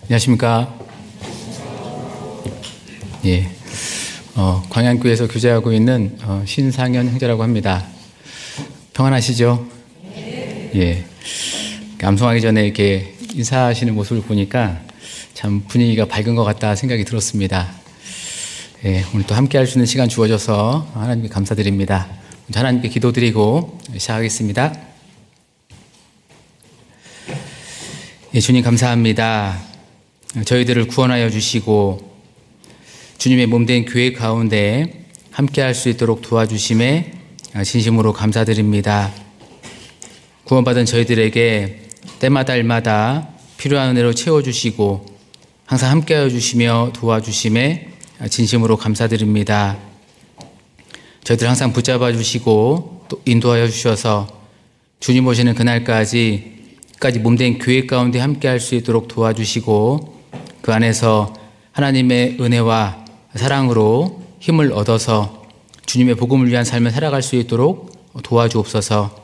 안녕하십니까. 광양교회에서 교제하고 있는 신상현 형제라고 합니다. 평안하시죠? 암송하기 전에 이렇게 인사하시는 모습을 보니까 참 분위기가 밝은 것 같다 생각이 들었습니다. 오늘 또 함께 할 수 있는 시간 주어져서 하나님께 감사드립니다. 먼저 하나님께 기도드리고 시작하겠습니다. 주님 감사합니다. 저희들을 구원하여 주시고 주님의 몸된 교회 가운데 함께 할 수 있도록 도와주심에 진심으로 감사드립니다. 구원받은 저희들에게 때마다 일마다 필요한 은혜로 채워주시고 항상 함께하여 주시며 도와주심에 진심으로 감사드립니다. 저희들 항상 붙잡아 주시고 또 인도하여 주셔서 주님 오시는 그날까지 몸된 교회 가운데 함께할 수 있도록 도와주시고 그 안에서 하나님의 은혜와 사랑으로 힘을 얻어서 주님의 복음을 위한 삶을 살아갈 수 있도록 도와주옵소서.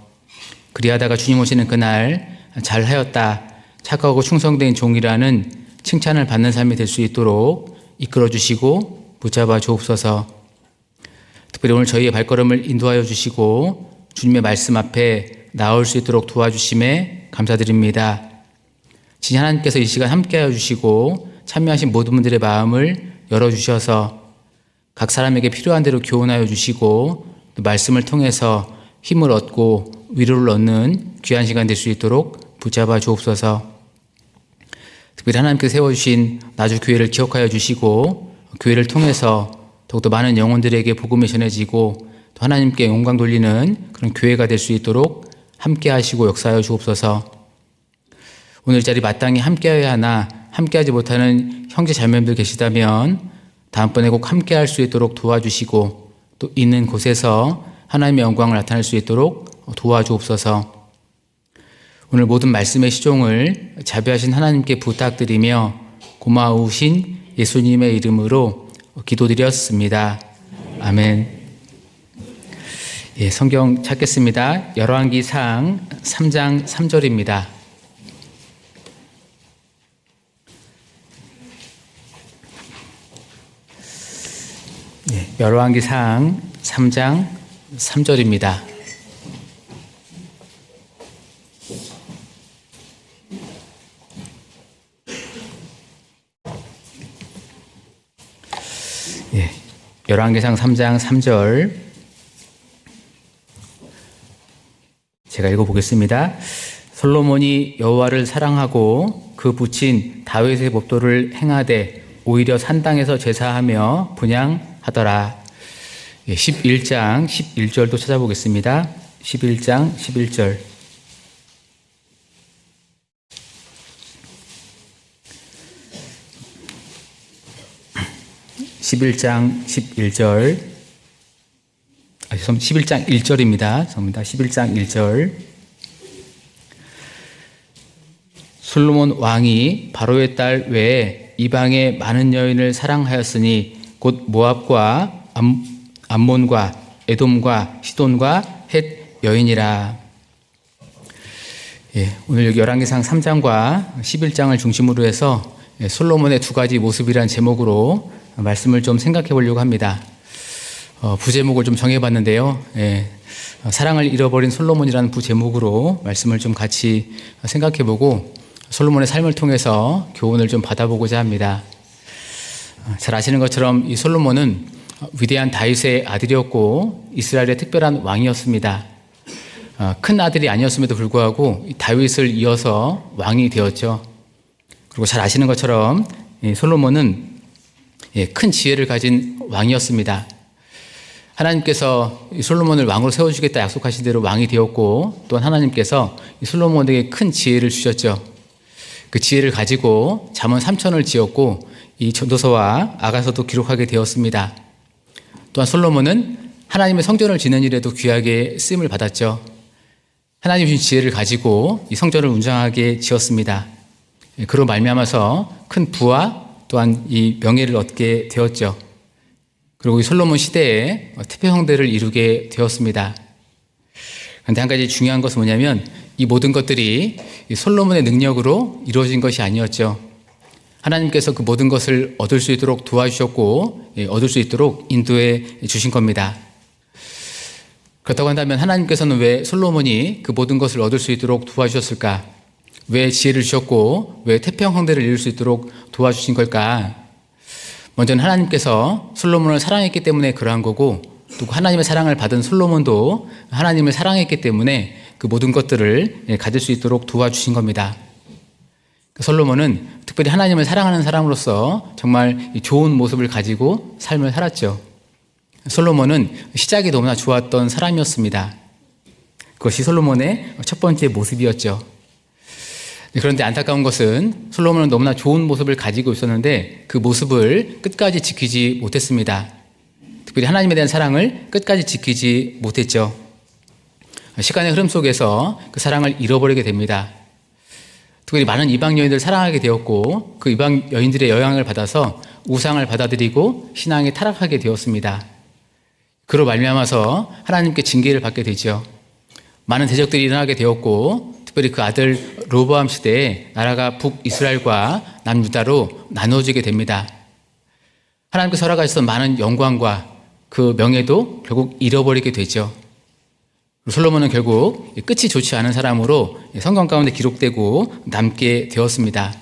그리하다가 주님 오시는 그날 잘하였다, 착하고 충성된 종이라는 칭찬을 받는 삶이 될 수 있도록 이끌어 주시고 붙잡아 주옵소서. 특별히 오늘 저희의 발걸음을 인도하여 주시고 주님의 말씀 앞에 나올 수 있도록 도와주심에 감사드립니다. 진짜 하나님께서 이 시간 함께하여 주시고 참여하신 모든 분들의 마음을 열어주셔서 각 사람에게 필요한 대로 교훈하여 주시고 또 말씀을 통해서 힘을 얻고 위로를 얻는 귀한 시간 될 수 있도록 붙잡아 주옵소서. 특별히 하나님께서 세워주신 나주교회를 기억하여 주시고 교회를 통해서 더욱더 많은 영혼들에게 복음이 전해지고 또 하나님께 영광 돌리는 그런 교회가 될 수 있도록 함께 하시고 역사하여 주옵소서. 오늘 이 자리 마땅히 함께해야 하나 함께하지 못하는 형제 자매님들 계시다면 다음번에 꼭 함께할 수 있도록 도와주시고 또 있는 곳에서 하나님의 영광을 나타낼 수 있도록 도와주옵소서. 오늘 모든 말씀의 시종을 자비하신 하나님께 부탁드리며 고마우신 예수님의 이름으로 기도드렸습니다. 아멘. 성경 찾겠습니다. 열왕기상 3장 3절입니다. 열왕기상 3장 3절입니다. 열왕기상 3장 3절 제가 읽어보겠습니다. 솔로몬이 여호와를 사랑하고 그 부친 다윗의 법도를 행하되 오히려 산당에서 제사하며 분향하더라. 11장 11절도 찾아보겠습니다. 11장 11절. (11장 11절) 11장 1절입니다. 11장 1절. 솔로몬 왕이 바로의 딸 외에 이방의 많은 여인을 사랑하였으니 곧 모압과 암몬과 에돔과 시돈과 헷 여인이라. 오늘 여기 열왕기상 3장과 11장을 중심으로 해서 솔로몬의 두 가지 모습이라는 제목으로 말씀을 좀 생각해 보려고 합니다. 부제목을 좀 정해봤는데요. 사랑을 잃어버린 솔로몬이라는 부제목으로 말씀을 좀 같이 생각해 보고 솔로몬의 삶을 통해서 교훈을 좀 받아보고자 합니다. 잘 아시는 것처럼 이 솔로몬은 위대한 다윗의 아들이었고 이스라엘의 특별한 왕이었습니다. 큰 아들이 아니었음에도 불구하고 다윗을 이어서 왕이 되었죠. 그리고 잘 아시는 것처럼 솔로몬은 큰 지혜를 가진 왕이었습니다. 하나님께서 솔로몬을 왕으로 세워주겠다 약속하신 대로 왕이 되었고 또한 하나님께서 솔로몬에게 큰 지혜를 주셨죠. 그 지혜를 가지고 잠언 3천을 지었고 이 전도서와 아가서도 기록하게 되었습니다. 또한 솔로몬은 하나님의 성전을 짓는 일에도 귀하게 쓰임을 받았죠. 하나님 주신 지혜를 가지고 이 성전을 웅장하게 지었습니다. 그로 말미암아서 큰 부와 또한 이 명예를 얻게 되었죠. 그리고 이 솔로몬 시대에 태평성대를 이루게 되었습니다. 그런데 한 가지 중요한 것은 뭐냐면 이 모든 것들이 이 솔로몬의 능력으로 이루어진 것이 아니었죠. 하나님께서 그 모든 것을 얻을 수 있도록 도와주셨고 얻을 수 있도록 인도해 주신 겁니다. 그렇다고 한다면 하나님께서는 왜 솔로몬이 그 모든 것을 얻을 수 있도록 도와주셨을까? 왜 지혜를 주셨고 왜 태평성대를 이룰 수 있도록 도와주신 걸까? 먼저는 하나님께서 솔로몬을 사랑했기 때문에 그러한 거고, 또 하나님의 사랑을 받은 솔로몬도 하나님을 사랑했기 때문에 그 모든 것들을 가질 수 있도록 도와주신 겁니다. 솔로몬은 특별히 하나님을 사랑하는 사람으로서 정말 좋은 모습을 가지고 삶을 살았죠. 솔로몬은 시작이 너무나 좋았던 사람이었습니다. 그것이 솔로몬의 첫 번째 모습이었죠. 그런데 안타까운 것은 솔로몬은 너무나 좋은 모습을 가지고 있었는데 그 모습을 끝까지 지키지 못했습니다. 특별히 하나님에 대한 사랑을 끝까지 지키지 못했죠. 시간의 흐름 속에서 그 사랑을 잃어버리게 됩니다. 특별히 많은 이방 여인들을 사랑하게 되었고 그 이방 여인들의 영향을 받아서 우상을 받아들이고 신앙이 타락하게 되었습니다. 그로 말미암아서 하나님께 징계를 받게 되죠. 많은 대적들이 일어나게 되었고 특별히 그 아들 로보암 시대에 나라가 북이스라엘과 남유다로 나누어지게 됩니다. 하나님께서 허락하셨던 많은 영광과 그 명예도 결국 잃어버리게 되죠. 솔로몬은 결국 끝이 좋지 않은 사람으로 성경 가운데 기록되고 남게 되었습니다.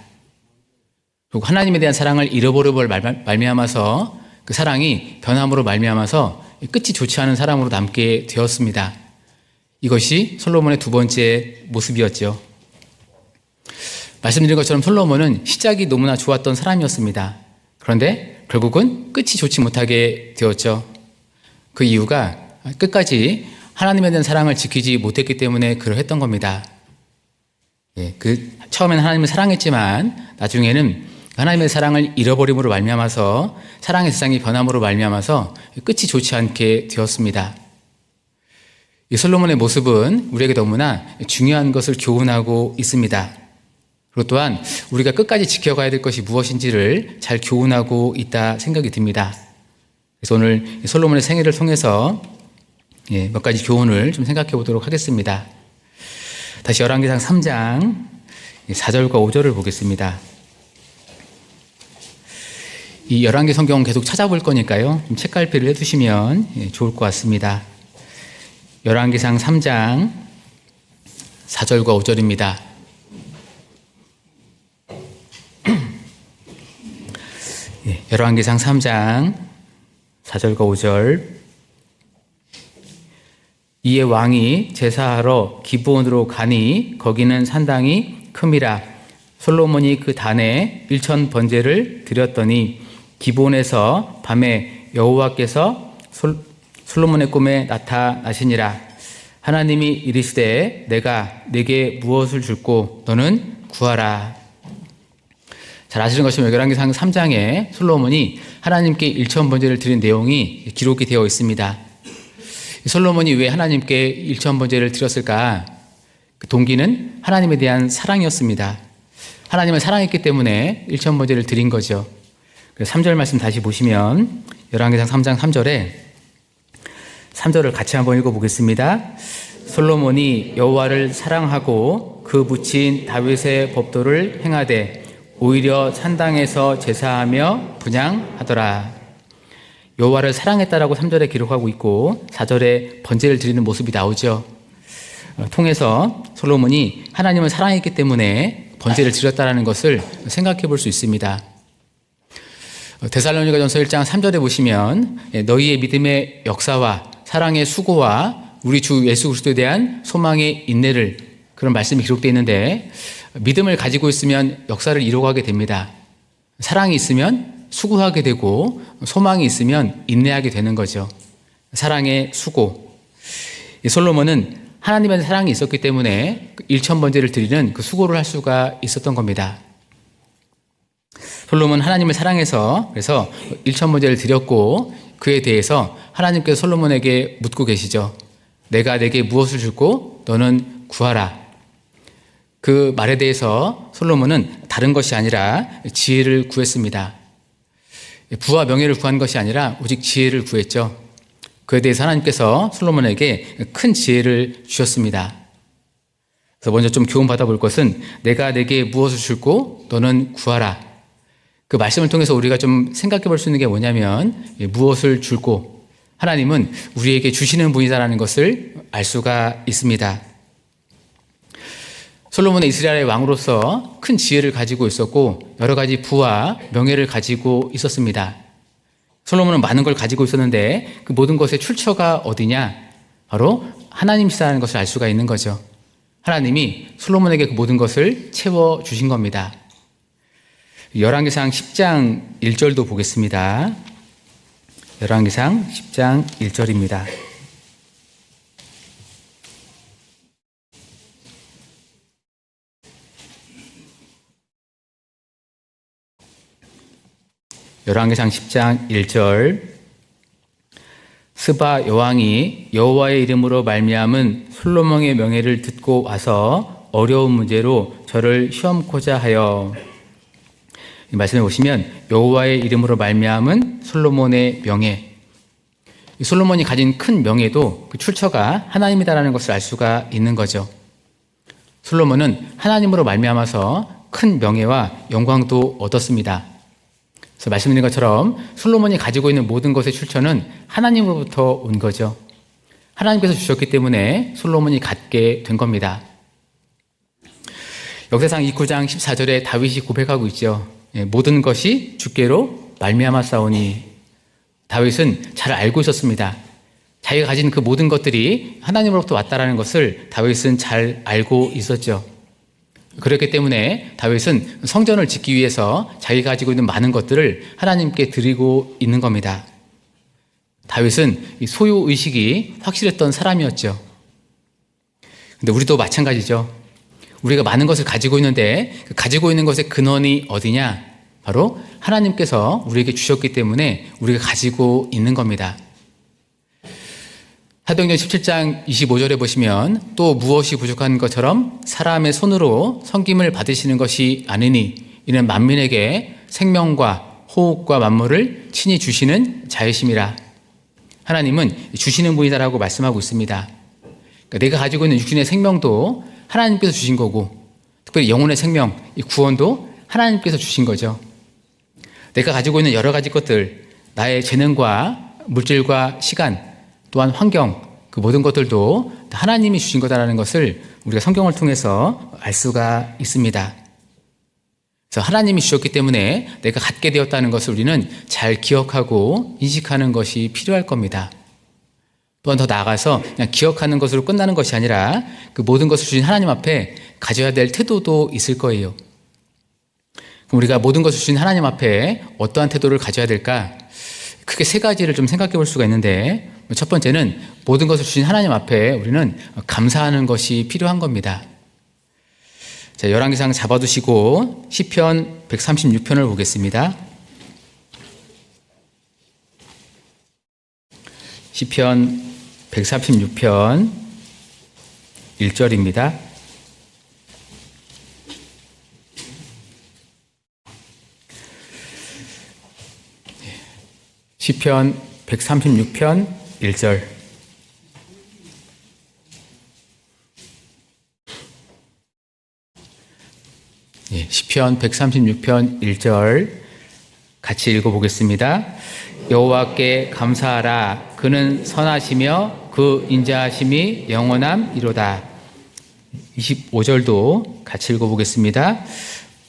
그리고 하나님에 대한 사랑을 잃어버림으로 말미암아서 그 사랑이 변함으로 말미암아서 끝이 좋지 않은 사람으로 남게 되었습니다. 이것이 솔로몬의 두 번째 모습이었죠. 말씀드린 것처럼 솔로몬은 시작이 너무나 좋았던 사람이었습니다. 그런데 결국은 끝이 좋지 못하게 되었죠. 그 이유가 끝까지 하나님에 대한 사랑을 지키지 못했기 때문에 그러했던 겁니다. 처음에는 하나님을 사랑했지만 나중에는 하나님의 사랑을 잃어버림으로 말미암아서 사랑의 세상이 변함으로 말미암아서 끝이 좋지 않게 되었습니다. 이 솔로몬의 모습은 우리에게 너무나 중요한 것을 교훈하고 있습니다. 그리고 또한 우리가 끝까지 지켜가야 될 것이 무엇인지를 잘 교훈하고 있다 생각이 듭니다. 그래서 오늘 솔로몬의 생애를 통해서 몇 가지 교훈을 좀 생각해 보도록 하겠습니다. 다시 열왕기상 3장 4절과 5절을 보겠습니다. 이 열왕기 성경 계속 찾아볼 거니까요. 좀 책갈피를 해두시면 좋을 것 같습니다. 열왕기상 3장 4절과 5절입니다. 열왕기상 3장 4절과 5절. 이에 왕이 제사하러 기브온으로 가니 거기는 산당이 큼이라. 솔로몬이 그 단에 1천 번제를 드렸더니 기브온에서 밤에 여호와께서 솔로몬의 꿈에 나타나시니라. 하나님이 이르시되 내가 네게 무엇을 줄고 너는 구하라. 잘 아시는 것처럼 열왕기상 3장에 솔로몬이 하나님께 1천 번제를 드린 내용이 기록이 되어 있습니다. 솔로몬이 왜 하나님께 1천 번제를 드렸을까? 그 동기는 하나님에 대한 사랑이었습니다. 하나님을 사랑했기 때문에 1천 번제를 드린 거죠. 3절 말씀 다시 보시면 열왕기상 3장 3절에 3절을 같이 한번 읽어보겠습니다. 솔로몬이 여호와를 사랑하고 그 붙인 다윗의 법도를 행하되 오히려 산당에서 제사하며 분향하더라. 여호와를 사랑했다라고 3절에 기록하고 있고 4절에 번제를 드리는 모습이 나오죠. 통해서 솔로몬이 하나님을 사랑했기 때문에 번제를 드렸다라는 것을 생각해 볼 수 있습니다. 데살로니가전서 1장 3절에 보시면 너희의 믿음의 역사와 사랑의 수고와 우리 주 예수 그리스도에 대한 소망의 인내를, 그런 말씀이 기록되어 있는데, 믿음을 가지고 있으면 역사를 이루어가게 됩니다. 사랑이 있으면 수고하게 되고 소망이 있으면 인내하게 되는 거죠. 사랑의 수고. 솔로몬은 하나님의 사랑이 있었기 때문에 1천 번제를 드리는 그 수고를 할 수가 있었던 겁니다. 솔로몬은 하나님을 사랑해서 그래서 1천 번제를 드렸고, 그에 대해서 하나님께서 솔로몬에게 묻고 계시죠. 내가 내게 무엇을 줄고 너는 구하라. 그 말에 대해서 솔로몬은 다른 것이 아니라 지혜를 구했습니다. 부와 명예를 구한 것이 아니라 오직 지혜를 구했죠. 그에 대해서 하나님께서 솔로몬에게 큰 지혜를 주셨습니다. 그래서 먼저 좀 교훈 받아볼 것은 내가 내게 무엇을 줄고 너는 구하라. 그 말씀을 통해서 우리가 좀 생각해 볼 수 있는 게 뭐냐면 무엇을 줄고 하나님은 우리에게 주시는 분이다라는 것을 알 수가 있습니다. 솔로몬은 이스라엘의 왕으로서 큰 지혜를 가지고 있었고 여러 가지 부와 명예를 가지고 있었습니다. 솔로몬은 많은 걸 가지고 있었는데 그 모든 것의 출처가 어디냐? 바로 하나님이시라는 것을 알 수가 있는 거죠. 하나님이 솔로몬에게 그 모든 것을 채워주신 겁니다. 열왕기상 10장 1절도 보겠습니다. 열왕기상 10장 1절입니다. 열왕기상 10장 1절 스바 여왕이 여호와의 이름으로 말미암은 솔로몬의 명예를 듣고 와서 어려운 문제로 저를 시험코자 하여. 이 말씀에 보시면 여호와의 이름으로 말미암은 솔로몬의 명예, 솔로몬이 가진 큰 명예도 그 출처가 하나님이다라는 것을 알 수가 있는 거죠. 솔로몬은 하나님으로 말미암아서 큰 명예와 영광도 얻었습니다. 그래서 말씀드린 것처럼 솔로몬이 가지고 있는 모든 것의 출처는 하나님으로부터 온 거죠. 하나님께서 주셨기 때문에 솔로몬이 갖게 된 겁니다. 역사상 29장 14절에 다윗이 고백하고 있죠. 모든 것이 주께로 말미암았사오니. 다윗은 잘 알고 있었습니다. 자기가 가진 그 모든 것들이 하나님으로부터 왔다라는 것을 다윗은 잘 알고 있었죠. 그렇기 때문에 다윗은 성전을 짓기 위해서 자기가 가지고 있는 많은 것들을 하나님께 드리고 있는 겁니다. 다윗은 이 소유의식이 확실했던 사람이었죠. 근데 우리도 마찬가지죠. 우리가 많은 것을 가지고 있는데 그 가지고 있는 것의 근원이 어디냐? 바로 하나님께서 우리에게 주셨기 때문에 우리가 가지고 있는 겁니다. 사도행전 17장 25절에 보시면 또 무엇이 부족한 것처럼 사람의 손으로 섬김을 받으시는 것이 아니니 이는 만민에게 생명과 호흡과 만물을 친히 주시는 자이심이라. 하나님은 주시는 분이다라고 말씀하고 있습니다. 그러니까 내가 가지고 있는 육신의 생명도 하나님께서 주신 거고, 특별히 영혼의 생명, 이 구원도 하나님께서 주신 거죠. 내가 가지고 있는 여러 가지 것들, 나의 재능과 물질과 시간, 또한 환경, 그 모든 것들도 하나님이 주신 거다라는 것을 우리가 성경을 통해서 알 수가 있습니다. 그래서 하나님이 주셨기 때문에 내가 갖게 되었다는 것을 우리는 잘 기억하고 인식하는 것이 필요할 겁니다. 또한 더 나아가서 그냥 기억하는 것으로 끝나는 것이 아니라 그 모든 것을 주신 하나님 앞에 가져야 될 태도도 있을 거예요. 그럼 우리가 모든 것을 주신 하나님 앞에 어떠한 태도를 가져야 될까? 크게 세 가지를 좀 생각해 볼 수가 있는데, 첫 번째는 모든 것을 주신 하나님 앞에 우리는 감사하는 것이 필요한 겁니다. 자, 열왕기상 잡아두시고 시편 136편을 보겠습니다. 시편 136편 1절입니다. 시편 136편 1절. 시편 136편 1절 같이 읽어보겠습니다. 여호와께 감사하라. 그는 선하시며 그 인자하심이 영원함이로다. 25절도 같이 읽어보겠습니다.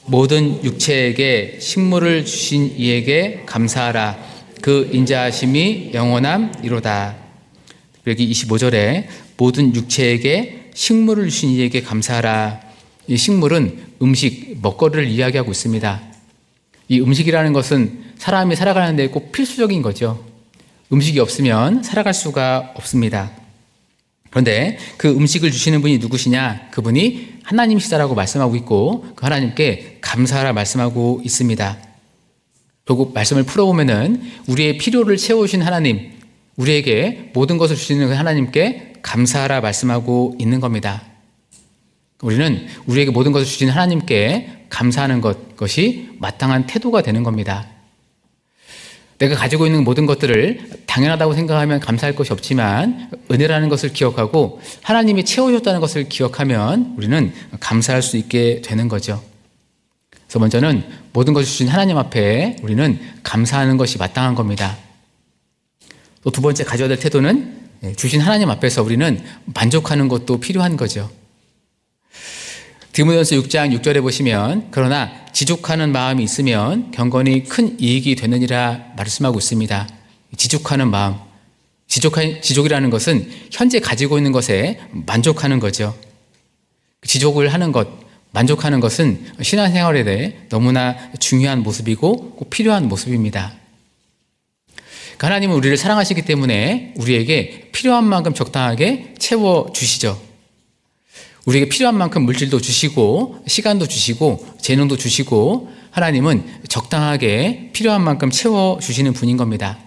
모든 육체에게 식물을 주신 이에게 감사하라. 그 인자하심이 영원함이로다. 여기 25절에 모든 육체에게 식물을 주신 이에게 감사하라. 이 식물은 음식, 먹거리를 이야기하고 있습니다. 이 음식이라는 것은 사람이 살아가는 데 꼭 필수적인 거죠. 음식이 없으면 살아갈 수가 없습니다. 그런데 그 음식을 주시는 분이 누구시냐? 그분이 하나님이시다라고 말씀하고 있고 그 하나님께 감사하라 말씀하고 있습니다. 결국 말씀을 풀어보면은 우리의 필요를 채워주신 하나님, 우리에게 모든 것을 주시는 그 하나님께 감사하라 말씀하고 있는 겁니다. 우리는 우리에게 모든 것을 주신 하나님께 감사하는 것이 마땅한 태도가 되는 겁니다. 내가 가지고 있는 모든 것들을 당연하다고 생각하면 감사할 것이 없지만 은혜라는 것을 기억하고 하나님이 채워줬다는 것을 기억하면 우리는 감사할 수 있게 되는 거죠. 그래서 먼저는 모든 것을 주신 하나님 앞에 우리는 감사하는 것이 마땅한 겁니다. 또 두 번째 가져야 될 태도는 주신 하나님 앞에서 우리는 만족하는 것도 필요한 거죠. 디모데전서 6장 6절에 보시면 그러나 지족하는 마음이 있으면 경건이 큰 이익이 되느니라 말씀하고 있습니다. 지족하는 마음, 지족이라는 것은 현재 가지고 있는 것에 만족하는 거죠. 지족을 하는 것, 만족하는 것은 신앙생활에 대해 너무나 중요한 모습이고 꼭 필요한 모습입니다. 하나님은 우리를 사랑하시기 때문에 우리에게 필요한 만큼 적당하게 채워주시죠. 우리에게 필요한 만큼 물질도 주시고 시간도 주시고 재능도 주시고 하나님은 적당하게 필요한 만큼 채워주시는 분인 겁니다.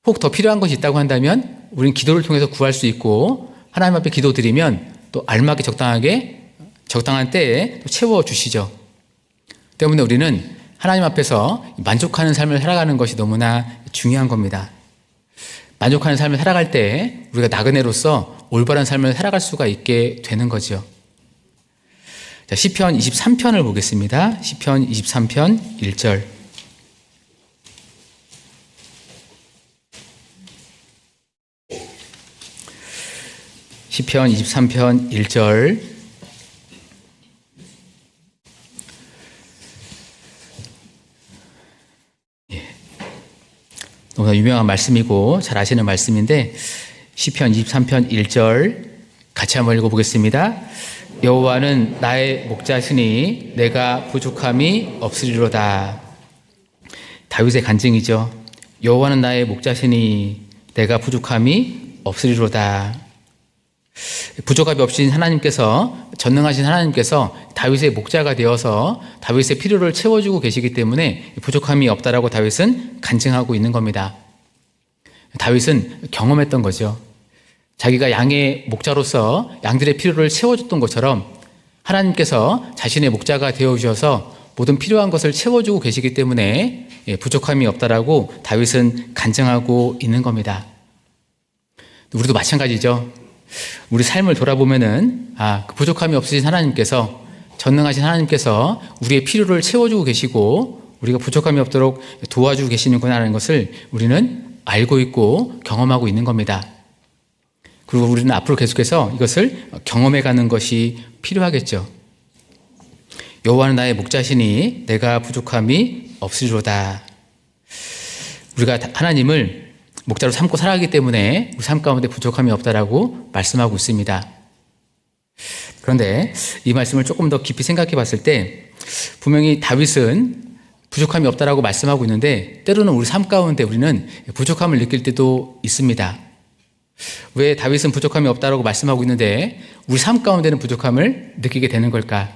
혹 더 필요한 것이 있다고 한다면 우리는 기도를 통해서 구할 수 있고 하나님 앞에 기도드리면 또 알맞게 적당한 때에 채워주시죠. 때문에 우리는 하나님 앞에서 만족하는 삶을 살아가는 것이 너무나 중요한 겁니다. 만족하는 삶을 살아갈 때 우리가 나그네로서 올바른 삶을 살아갈 수가 있게 되는 거죠. 자, 시편 23편을 보겠습니다. 시편 23편 1절. 시편 23편 1절. 너무나 유명한 말씀이고 잘 아시는 말씀인데 시편 23편 1절 같이 한번 읽어보겠습니다. 여호와는 나의 목자시니 내가 부족함이 없으리로다. 다윗의 간증이죠. 여호와는 나의 목자시니 내가 부족함이 없으리로다. 부족함이 없으신 하나님께서, 전능하신 하나님께서 다윗의 목자가 되어서 다윗의 필요를 채워주고 계시기 때문에 부족함이 없다라고 다윗은 간증하고 있는 겁니다. 다윗은 경험했던 거죠. 자기가 양의 목자로서 양들의 필요를 채워줬던 것처럼 하나님께서 자신의 목자가 되어주셔서 모든 필요한 것을 채워주고 계시기 때문에 부족함이 없다라고 다윗은 간증하고 있는 겁니다. 우리도 마찬가지죠. 우리 삶을 돌아보면은 그 부족함이 없으신 하나님께서, 전능하신 하나님께서 우리의 필요를 채워주고 계시고 우리가 부족함이 없도록 도와주고 계시는구나 하는 것을 우리는 알고 있고 경험하고 있는 겁니다. 그리고 우리는 앞으로 계속해서 이것을 경험해가는 것이 필요하겠죠. 여호와는 나의 목자시니 내가 부족함이 없으리로다. 우리가 하나님을 목자로 삼고 살아가기 때문에 우리 삶 가운데 부족함이 없다라고 말씀하고 있습니다. 그런데 이 말씀을 조금 더 깊이 생각해 봤을 때 분명히 다윗은 부족함이 없다라고 말씀하고 있는데 때로는 우리 삶 가운데 우리는 부족함을 느낄 때도 있습니다. 왜 다윗은 부족함이 없다라고 말씀하고 있는데 우리 삶 가운데는 부족함을 느끼게 되는 걸까?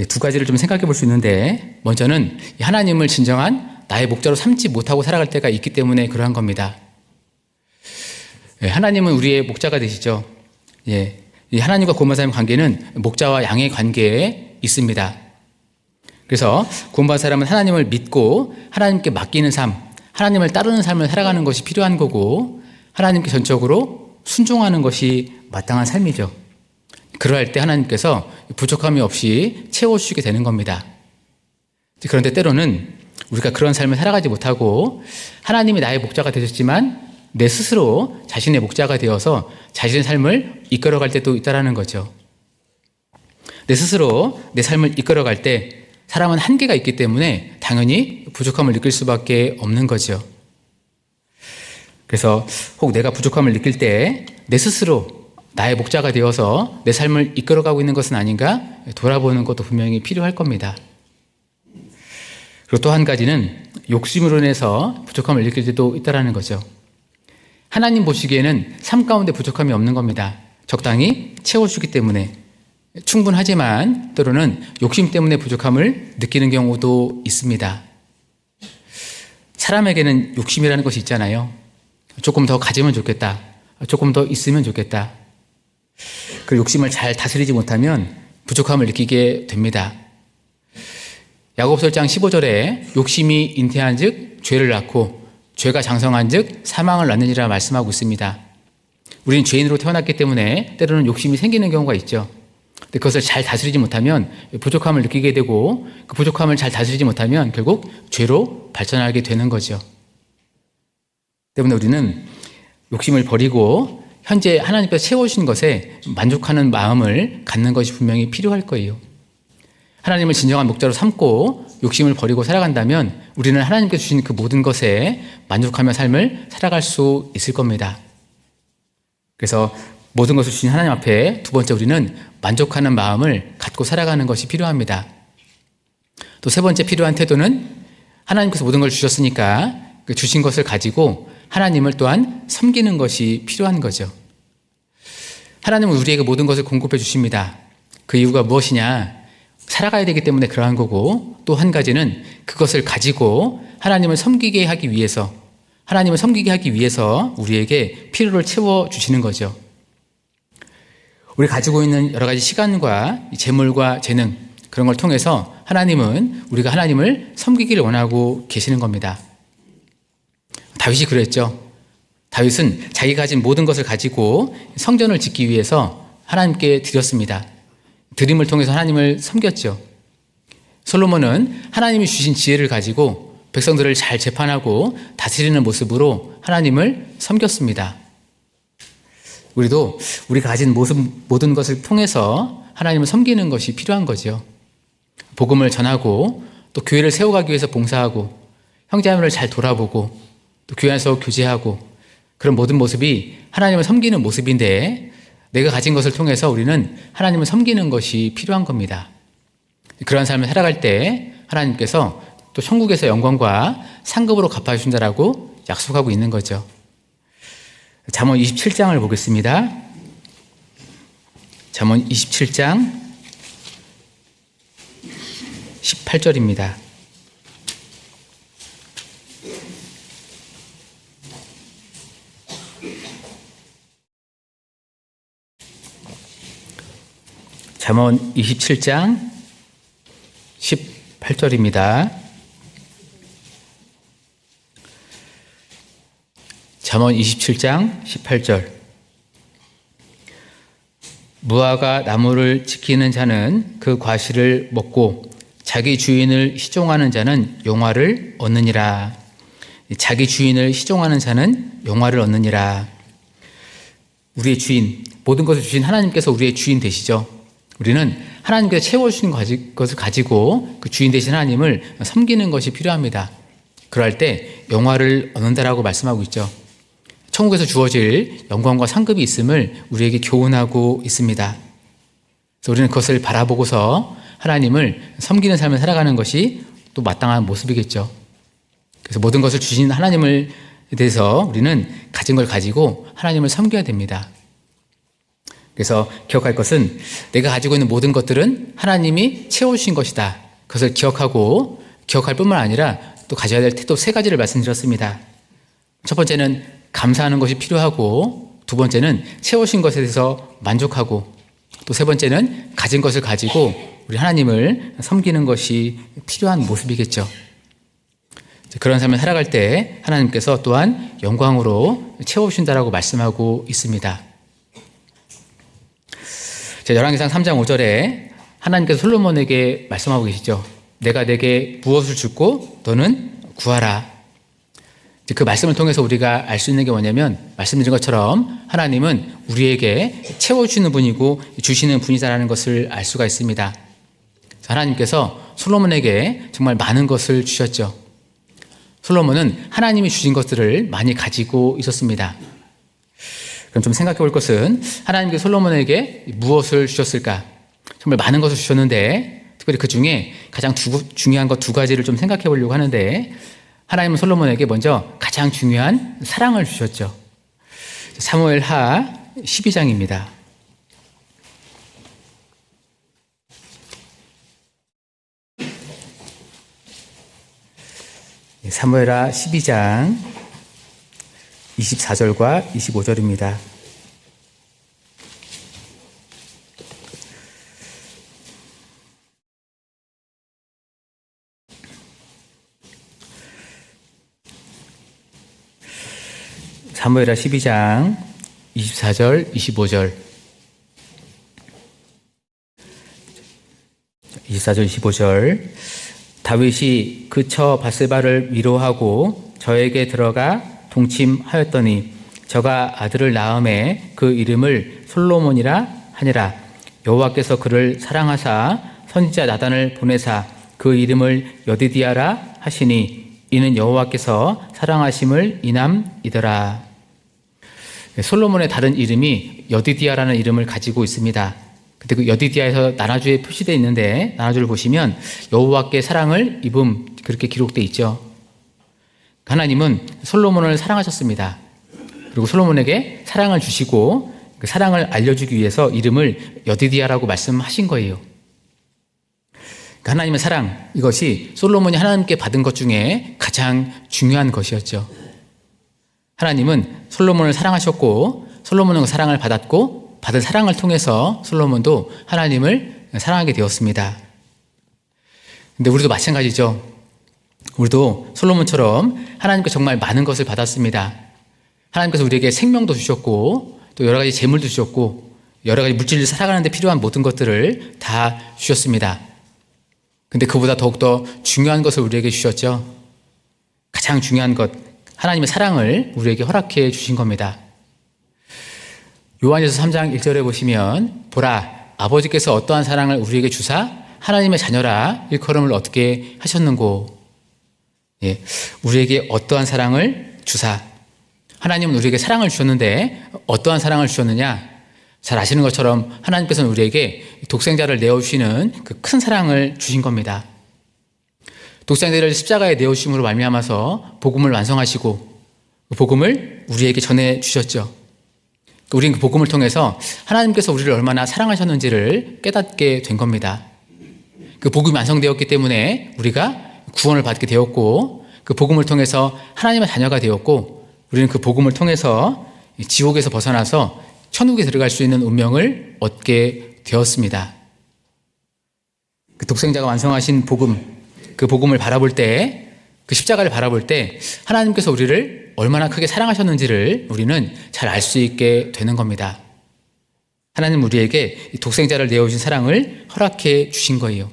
두 가지를 좀 생각해 볼 수 있는데 먼저는 하나님을 진정한 나의 목자로 삼지 못하고 살아갈 때가 있기 때문에 그러한 겁니다. 하나님은 우리의 목자가 되시죠. 이 하나님과 구원받은 사람의 관계는 목자와 양의 관계에 있습니다. 그래서 구원받은 사람은 하나님을 믿고 하나님께 맡기는 삶, 하나님을 따르는 삶을 살아가는 것이 필요한 거고 하나님께 전적으로 순종하는 것이 마땅한 삶이죠. 그러할 때 하나님께서 부족함이 없이 채워주시게 되는 겁니다. 그런데 때로는 우리가 그런 삶을 살아가지 못하고 하나님이 나의 목자가 되셨지만 내 스스로 자신의 목자가 되어서 자신의 삶을 이끌어갈 때도 있다는 거죠. 내 스스로 내 삶을 이끌어갈 때 사람은 한계가 있기 때문에 당연히 부족함을 느낄 수밖에 없는 거죠. 그래서 혹 내가 부족함을 느낄 때 내 스스로 나의 목자가 되어서 내 삶을 이끌어가고 있는 것은 아닌가 돌아보는 것도 분명히 필요할 겁니다. 그리고 또 한 가지는 욕심으로 인해서 부족함을 느낄 때도 있다는 거죠. 하나님 보시기에는 삶 가운데 부족함이 없는 겁니다. 적당히 채워주기 때문에 충분하지만 때로는 욕심 때문에 부족함을 느끼는 경우도 있습니다. 사람에게는 욕심이라는 것이 있잖아요. 조금 더 가지면 좋겠다. 조금 더 있으면 좋겠다. 그 욕심을 잘 다스리지 못하면 부족함을 느끼게 됩니다. 야고보서 1장 15절에 욕심이 잉태한 즉 죄를 낳고 죄가 장성한 즉 사망을 낳느니라 말씀하고 있습니다. 우리는 죄인으로 태어났기 때문에 때로는 욕심이 생기는 경우가 있죠. 근데 그것을 잘 다스리지 못하면 부족함을 느끼게 되고 그 부족함을 잘 다스리지 못하면 결국 죄로 발전하게 되는 거죠. 때문에 우리는 욕심을 버리고 현재 하나님께서 채워주신 것에 만족하는 마음을 갖는 것이 분명히 필요할 거예요. 하나님을 진정한 목자로 삼고 욕심을 버리고 살아간다면 우리는 하나님께서 주신 그 모든 것에 만족하며 삶을 살아갈 수 있을 겁니다. 그래서 모든 것을 주신 하나님 앞에 두 번째 우리는 만족하는 마음을 갖고 살아가는 것이 필요합니다. 또 세 번째 필요한 태도는 하나님께서 모든 걸 주셨으니까 그 주신 것을 가지고 하나님을 또한 섬기는 것이 필요한 거죠. 하나님은 우리에게 모든 것을 공급해 주십니다. 그 이유가 무엇이냐? 살아가야 되기 때문에 그러한 거고 또 한 가지는 그것을 가지고 하나님을 섬기게 하기 위해서 우리에게 필요를 채워주시는 거죠. 우리 가지고 있는 여러 가지 시간과 재물과 재능 그런 걸 통해서 하나님은 우리가 하나님을 섬기기를 원하고 계시는 겁니다. 다윗이 그랬죠. 다윗은 자기가 가진 모든 것을 가지고 성전을 짓기 위해서 하나님께 드렸습니다. 드림을 통해서 하나님을 섬겼죠. 솔로몬은 하나님이 주신 지혜를 가지고 백성들을 잘 재판하고 다스리는 모습으로 하나님을 섬겼습니다. 우리도 우리가 가진 모든 것을 통해서 하나님을 섬기는 것이 필요한 거죠. 복음을 전하고 또 교회를 세워가기 위해서 봉사하고 형제자매를 잘 돌아보고 또 교회 안에서 교제하고 그런 모든 모습이 하나님을 섬기는 모습인데 내가 가진 것을 통해서 우리는 하나님을 섬기는 것이 필요한 겁니다. 그러한 삶을 살아갈 때 하나님께서 또 천국에서 영광과 상급으로 갚아주신다라고 약속하고 있는 거죠. 잠언 27장을 보겠습니다. 잠언 27장 18절입니다. 잠언 27장 18절입니다. 잠언 27장 18절. 무화과 나무를 지키는 자는 그 과실을 먹고 자기 주인을 희종하는 자는 용화를 얻느니라. 자기 주인을 희종하는 자는 용화를 얻느니라. 우리의 주인, 모든 것을 주신 하나님께서 우리의 주인 되시죠. 우리는 하나님께서 채워주신 것을 가지고 그 주인 되신 하나님을 섬기는 것이 필요합니다. 그럴 때 영화를 얻는다라고 말씀하고 있죠. 천국에서 주어질 영광과 상급이 있음을 우리에게 교훈하고 있습니다. 그래서 우리는 그것을 바라보고서 하나님을 섬기는 삶을 살아가는 것이 또 마땅한 모습이겠죠. 그래서 모든 것을 주신 하나님을 대해서 우리는 가진 걸 가지고 하나님을 섬겨야 됩니다. 그래서 기억할 것은 내가 가지고 있는 모든 것들은 하나님이 채워주신 것이다. 그것을 기억할 뿐만 아니라 또 가져야 될 태도 세 가지를 말씀드렸습니다. 첫 번째는 감사하는 것이 필요하고 두 번째는 채워주신 것에 대해서 만족하고 또 세 번째는 가진 것을 가지고 우리 하나님을 섬기는 것이 필요한 모습이겠죠. 그런 삶을 살아갈 때 하나님께서 또한 영광으로 채워주신다라고 말씀하고 있습니다. 열왕기상 3장 5절에 하나님께서 솔로몬에게 말씀하고 계시죠. 내가 내게 무엇을 주고 너는 구하라. 그 말씀을 통해서 우리가 알 수 있는 게 뭐냐면 말씀드린 것처럼 하나님은 우리에게 채워주시는 분이고 주시는 분이다라는 것을 알 수가 있습니다. 하나님께서 솔로몬에게 정말 많은 것을 주셨죠. 솔로몬은 하나님이 주신 것들을 많이 가지고 있었습니다. 그럼 좀 생각해 볼 것은 하나님께서 솔로몬에게 무엇을 주셨을까? 정말 많은 것을 주셨는데 특별히 그 중에 가장 중요한 것 두 가지를 좀 생각해 보려고 하는데 하나님은 솔로몬에게 먼저 가장 중요한 사랑을 주셨죠. 사무엘하 12장입니다. 사무엘하 12장 24절과 25절입니다. 사무엘하 12장 24절, 25절. 24절 25절 다윗이 그쳐 바세바를 위로하고 저에게 들어가 동침하였더니 저가 아들을 낳음에 그 이름을 솔로몬이라 하니라. 여호와께서 그를 사랑하사 선지자 나단을 보내사 그 이름을 여디디아라 하시니 이는 여호와께서 사랑하심을 인함이더라. 솔로몬의 다른 이름이 여디디아라는 이름을 가지고 있습니다. 근데 그 여디디아에서 나라주에 표시되어 있는데 나라주를 보시면 여호와께 사랑을 입음 그렇게 기록되어 있죠. 하나님은 솔로몬을 사랑하셨습니다. 그리고 솔로몬에게 사랑을 주시고 그 사랑을 알려주기 위해서 이름을 여디디아라고 말씀하신 거예요. 하나님의 사랑, 이것이 솔로몬이 하나님께 받은 것 중에 가장 중요한 것이었죠. 하나님은 솔로몬을 사랑하셨고 솔로몬은 그 사랑을 받았고 받은 사랑을 통해서 솔로몬도 하나님을 사랑하게 되었습니다. 근데 우리도 마찬가지죠. 우리도 솔로몬처럼 하나님께 정말 많은 것을 받았습니다. 하나님께서 우리에게 생명도 주셨고 또 여러 가지 재물도 주셨고 여러 가지 물질을 살아가는 데 필요한 모든 것들을 다 주셨습니다. 근데 그보다 더욱더 중요한 것을 우리에게 주셨죠. 가장 중요한 것, 하나님의 사랑을 우리에게 허락해 주신 겁니다. 요한일서 3장 1절에 보시면 보라 아버지께서 어떠한 사랑을 우리에게 주사 하나님의 자녀라 일컬음을 어떻게 하셨는고. 우리에게 어떠한 사랑을 주사. 하나님은 우리에게 사랑을 주셨는데 어떠한 사랑을 주셨느냐. 잘 아시는 것처럼 하나님께서는 우리에게 독생자를 내어주시는 그 큰 사랑을 주신 겁니다. 독생자를 십자가에 내어주심으로 말미암아서 복음을 완성하시고 그 복음을 우리에게 전해주셨죠. 우리는 그 복음을 통해서 하나님께서 우리를 얼마나 사랑하셨는지를 깨닫게 된 겁니다. 그 복음이 완성되었기 때문에 우리가 구원을 받게 되었고 그 복음을 통해서 하나님의 자녀가 되었고 우리는 그 복음을 통해서 지옥에서 벗어나서 천국에 들어갈 수 있는 운명을 얻게 되었습니다. 그 독생자가 완성하신 복음, 그 복음을 바라볼 때, 그 십자가를 바라볼 때 하나님께서 우리를 얼마나 크게 사랑하셨는지를 우리는 잘 알 수 있게 되는 겁니다. 하나님 우리에게 독생자를 내어주신 사랑을 허락해 주신 거예요.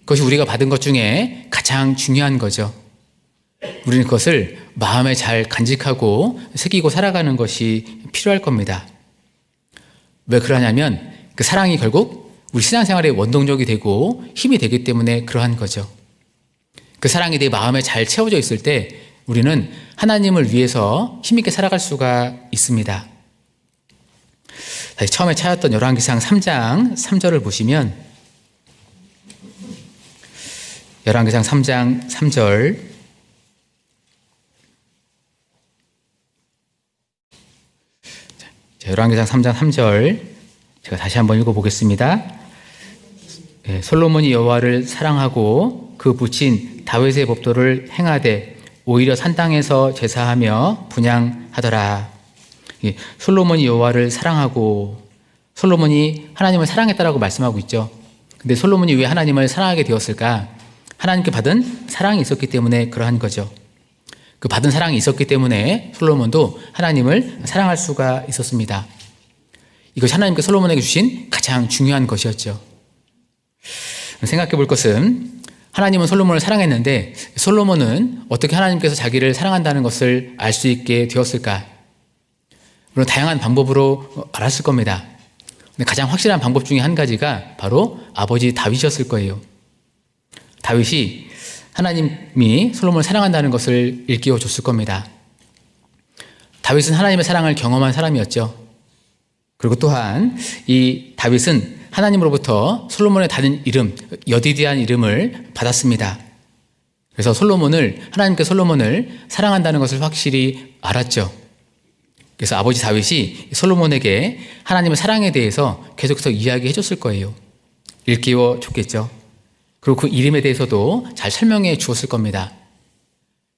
그것이 우리가 받은 것 중에 가장 중요한 거죠. 우리는 그것을 마음에 잘 간직하고 새기고 살아가는 것이 필요할 겁니다. 왜 그러냐면 그 사랑이 결국 우리 신앙생활의 원동력이 되고 힘이 되기 때문에 그러한 거죠. 그 사랑이 내 마음에 잘 채워져 있을 때 우리는 하나님을 위해서 힘있게 살아갈 수가 있습니다. 다시 처음에 찾았던 열왕기상 3장 3절을 보시면 열왕기상 3장 3절 열왕기상 3장 3절 제가 다시 한번 읽어보겠습니다. 솔로몬이 여호와를 사랑하고 그 부친 다윗의 법도를 행하되 오히려 산 땅에서 제사하며 분향하더라. 솔로몬이 여호와를 사랑하고 솔로몬이 하나님을 사랑했다라고 말씀하고 있죠. 근데 솔로몬이 왜 하나님을 사랑하게 되었을까? 하나님께 받은 사랑이 있었기 때문에 그러한 거죠. 그 받은 사랑이 있었기 때문에 솔로몬도 하나님을 사랑할 수가 있었습니다. 이것이 하나님께 솔로몬에게 주신 가장 중요한 것이었죠. 생각해 볼 것은 하나님은 솔로몬을 사랑했는데 솔로몬은 어떻게 하나님께서 자기를 사랑한다는 것을 알 수 있게 되었을까? 물론 다양한 방법으로 알았을 겁니다. 근데 가장 확실한 방법 중에 한 가지가 바로 아버지 다윗이었을 거예요. 다윗이 하나님이 솔로몬을 사랑한다는 것을 일깨워 줬을 겁니다. 다윗은 하나님의 사랑을 경험한 사람이었죠. 그리고 또한 이 다윗은 하나님으로부터 솔로몬의 다른 이름, 여디디안 이름을 받았습니다. 그래서 하나님께 솔로몬을 사랑한다는 것을 확실히 알았죠. 그래서 아버지 다윗이 솔로몬에게 하나님의 사랑에 대해서 계속해서 이야기해 줬을 거예요. 일깨워 줬겠죠. 그리고 그 이름에 대해서도 잘 설명해 주었을 겁니다.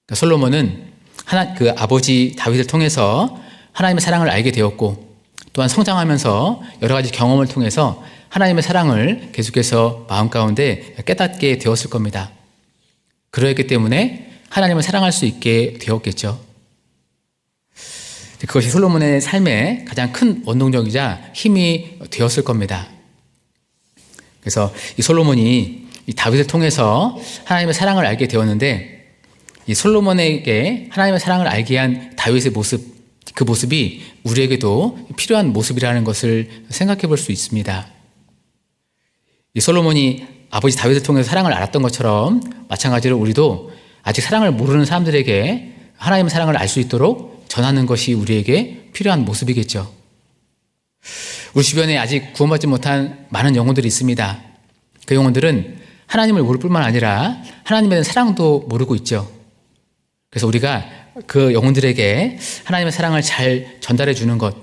그러니까 솔로몬은 그 아버지 다윗을 통해서 하나님의 사랑을 알게 되었고 또한 성장하면서 여러 가지 경험을 통해서 하나님의 사랑을 계속해서 마음 가운데 깨닫게 되었을 겁니다. 그러했기 때문에 하나님을 사랑할 수 있게 되었겠죠. 그것이 솔로몬의 삶의 가장 큰 원동력이자 힘이 되었을 겁니다. 그래서 이 솔로몬이 이 다윗을 통해서 하나님의 사랑을 알게 되었는데, 이 솔로몬에게 하나님의 사랑을 알게 한 다윗의 모습, 그 모습이 우리에게도 필요한 모습이라는 것을 생각해 볼 수 있습니다. 이 솔로몬이 아버지 다윗을 통해서 사랑을 알았던 것처럼 마찬가지로 우리도 아직 사랑을 모르는 사람들에게 하나님의 사랑을 알 수 있도록 전하는 것이 우리에게 필요한 모습이겠죠. 우리 주변에 아직 구원받지 못한 많은 영혼들이 있습니다. 그 영혼들은 하나님을 모를 뿐만 아니라 하나님에 대한 사랑도 모르고 있죠. 그래서 우리가 그 영혼들에게 하나님의 사랑을 잘 전달해 주는 것,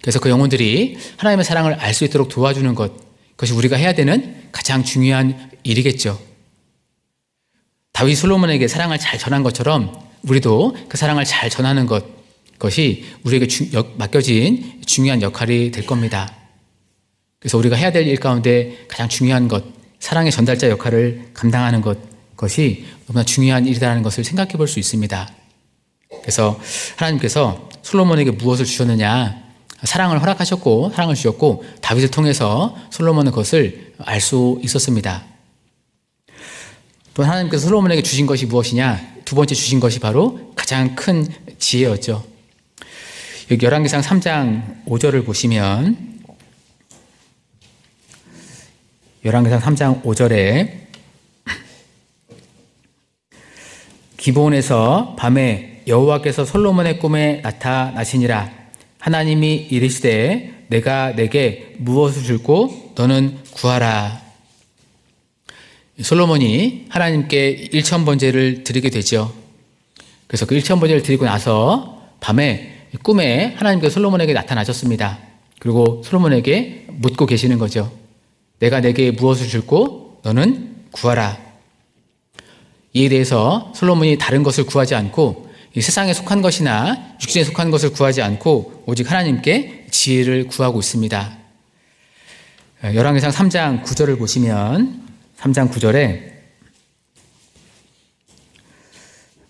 그래서 그 영혼들이 하나님의 사랑을 알 수 있도록 도와주는 것, 그것이 우리가 해야 되는 가장 중요한 일이겠죠. 다윗이 솔로몬에게 사랑을 잘 전한 것처럼 우리도 그 사랑을 잘 전하는 것이 우리에게 맡겨진 중요한 역할이 될 겁니다. 그래서 우리가 해야 될 일 가운데 가장 중요한 것, 사랑의 전달자 역할을 감당하는 것이 너무나 중요한 일이라는 것을 생각해 볼 수 있습니다. 그래서 하나님께서 솔로몬에게 무엇을 주셨느냐? 사랑을 허락하셨고 사랑을 주셨고 다윗을 통해서 솔로몬은 그것을 알 수 있었습니다. 또 하나님께서 솔로몬에게 주신 것이 무엇이냐? 두 번째 주신 것이 바로 가장 큰 지혜였죠. 여기 열왕기상 3장 5절을 보시면, 열왕기상 3장 5절에 기브온에서 밤에 여호와께서 솔로몬의 꿈에 나타나시니라. 하나님이 이르시되 내가 내게 무엇을 줄고 너는 구하라. 솔로몬이 하나님께 일천번제를 드리게 되죠. 그래서 그 일천번제를 드리고 나서 밤에 꿈에 하나님께서 솔로몬에게 나타나셨습니다. 그리고 솔로몬에게 묻고 계시는 거죠. 내가 내게 무엇을 줄고 너는 구하라. 이에 대해서 솔로몬이 다른 것을 구하지 않고 이 세상에 속한 것이나 육신에 속한 것을 구하지 않고 오직 하나님께 지혜를 구하고 있습니다. 열왕기상 3장 9절을 보시면 3장 9절에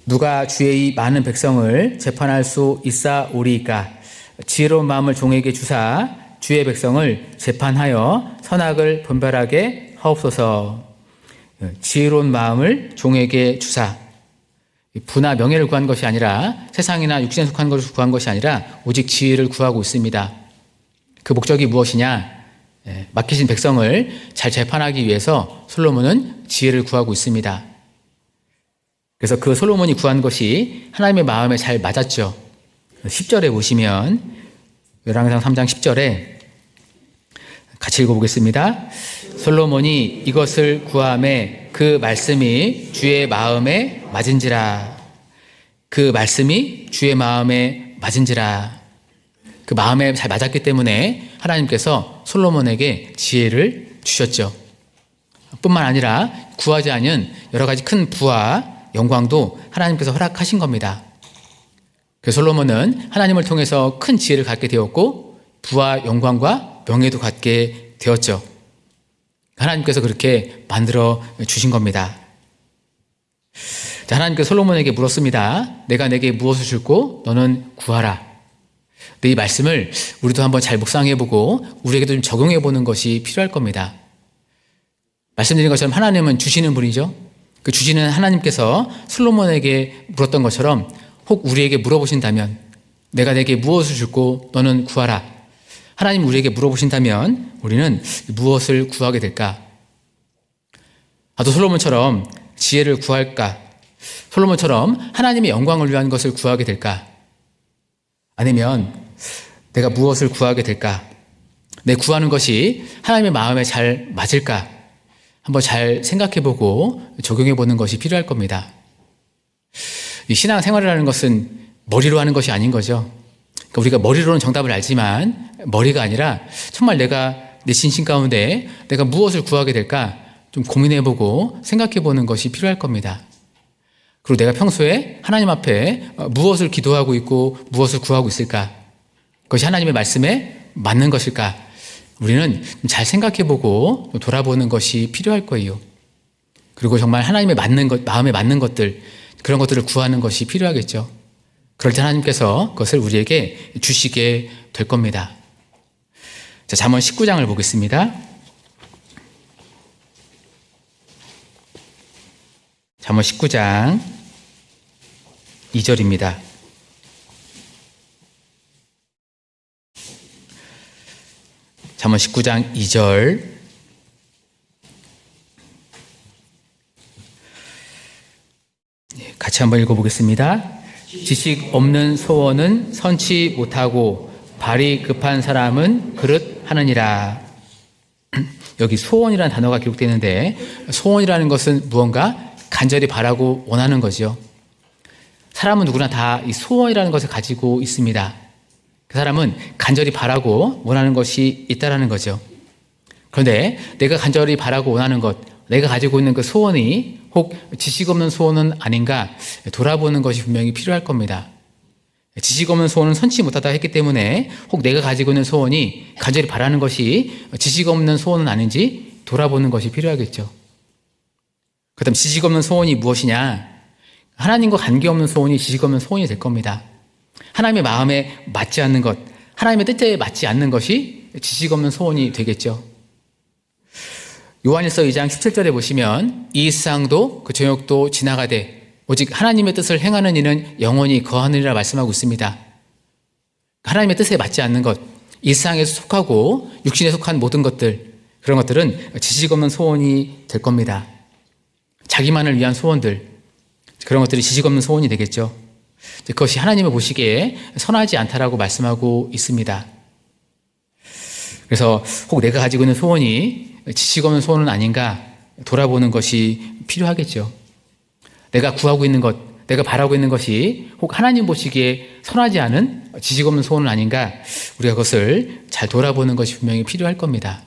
누가 주의 이 많은 백성을 재판할 수 있사오리이까? 지혜로운 마음을 종에게 주사 주의 백성을 재판하여 선악을 분별하게 하옵소서. 지혜로운 마음을 종에게 주사. 부나 명예를 구한 것이 아니라 세상이나 육신에 속한 것을 구한 것이 아니라 오직 지혜를 구하고 있습니다. 그 목적이 무엇이냐? 맡기신 백성을 잘 재판하기 위해서 솔로몬은 지혜를 구하고 있습니다. 그래서 그 솔로몬이 구한 것이 하나님의 마음에 잘 맞았죠. 10절에 보시면 열왕기상 3장 10절에 같이 읽어보겠습니다. 솔로몬이 이것을 구하매 그 말씀이 주의 마음에 맞은지라. 그 말씀이 주의 마음에 맞은지라. 그 마음에 잘 맞았기 때문에 하나님께서 솔로몬에게 지혜를 주셨죠. 뿐만 아니라 구하지 않은 여러 가지 큰 부와 영광도 하나님께서 허락하신 겁니다. 그 솔로몬은 하나님을 통해서 큰 지혜를 갖게 되었고 부와 영광과 명예도 갖게 되었죠. 하나님께서 그렇게 만들어 주신 겁니다. 하나님께서 솔로몬에게 물었습니다. 내가 내게 무엇을 줄고 너는 구하라. 이 말씀을 우리도 한번 잘 묵상해보고 우리에게도 좀 적용해보는 것이 필요할 겁니다. 말씀드린 것처럼 하나님은 주시는 분이죠. 그 주시는 하나님께서 솔로몬에게 물었던 것처럼 혹 우리에게 물어보신다면 내가 내게 무엇을 줄고 너는 구하라. 하나님 우리에게 물어보신다면 우리는 무엇을 구하게 될까? 또 솔로몬처럼 지혜를 구할까? 솔로몬처럼 하나님의 영광을 위한 것을 구하게 될까? 아니면 내가 무엇을 구하게 될까? 내 구하는 것이 하나님의 마음에 잘 맞을까? 한번 잘 생각해보고 적용해보는 것이 필요할 겁니다. 이 신앙생활이라는 것은 머리로 하는 것이 아닌 거죠. 그러니까 우리가 머리로는 정답을 알지만 머리가 아니라 정말 내가 내 신심 가운데 내가 무엇을 구하게 될까 좀 고민해보고 생각해보는 것이 필요할 겁니다. 그리고 내가 평소에 하나님 앞에 무엇을 기도하고 있고 무엇을 구하고 있을까? 그것이 하나님의 말씀에 맞는 것일까? 우리는 잘 생각해보고 돌아보는 것이 필요할 거예요. 그리고 정말 하나님의 맞는 것, 마음에 맞는 것들, 그런 것들을 구하는 것이 필요하겠죠. 그럴 때 하나님께서 그것을 우리에게 주시게 될 겁니다. 자, 잠언 19장을 보겠습니다. 잠언 19장 2절입니다. 잠언 19장 2절. 같이 한번 읽어보겠습니다. 지식 없는 소원은 선치 못하고 발이 급한 사람은 그릇하느니라. 여기 소원이라는 단어가 기록되어 있는데, 소원이라는 것은 무언가 간절히 바라고 원하는 거죠. 사람은 누구나 다 이 소원이라는 것을 가지고 있습니다. 그 사람은 간절히 바라고 원하는 것이 있다라는 거죠. 그런데 내가 간절히 바라고 원하는 것, 내가 가지고 있는 그 소원이 혹 지식 없는 소원은 아닌가 돌아보는 것이 분명히 필요할 겁니다. 지식 없는 소원은 선치 못하다 했기 때문에 혹 내가 가지고 있는 소원이 간절히 바라는 것이 지식 없는 소원은 아닌지 돌아보는 것이 필요하겠죠. 그렇다면 지식 없는 소원이 무엇이냐? 하나님과 관계없는 소원이 지식 없는 소원이 될 겁니다. 하나님의 마음에 맞지 않는 것, 하나님의 뜻에 맞지 않는 것이 지식 없는 소원이 되겠죠. 요한일서 2장 17절에 보시면 이 세상도 그 정욕도 지나가되 오직 하나님의 뜻을 행하는 이는 영원히 거하느니라 말씀하고 있습니다. 하나님의 뜻에 맞지 않는 것, 이 세상에 속하고 육신에 속한 모든 것들, 그런 것들은 지식 없는 소원이 될 겁니다. 자기만을 위한 소원들, 그런 것들이 지식 없는 소원이 되겠죠. 그것이 하나님의 보시기에 선하지 않다라고 말씀하고 있습니다. 그래서 혹 내가 가지고 있는 소원이 지식 없는 소원은 아닌가 돌아보는 것이 필요하겠죠. 내가 구하고 있는 것, 내가 바라고 있는 것이 혹 하나님 보시기에 선하지 않은 지식 없는 소원은 아닌가, 우리가 그것을 잘 돌아보는 것이 분명히 필요할 겁니다.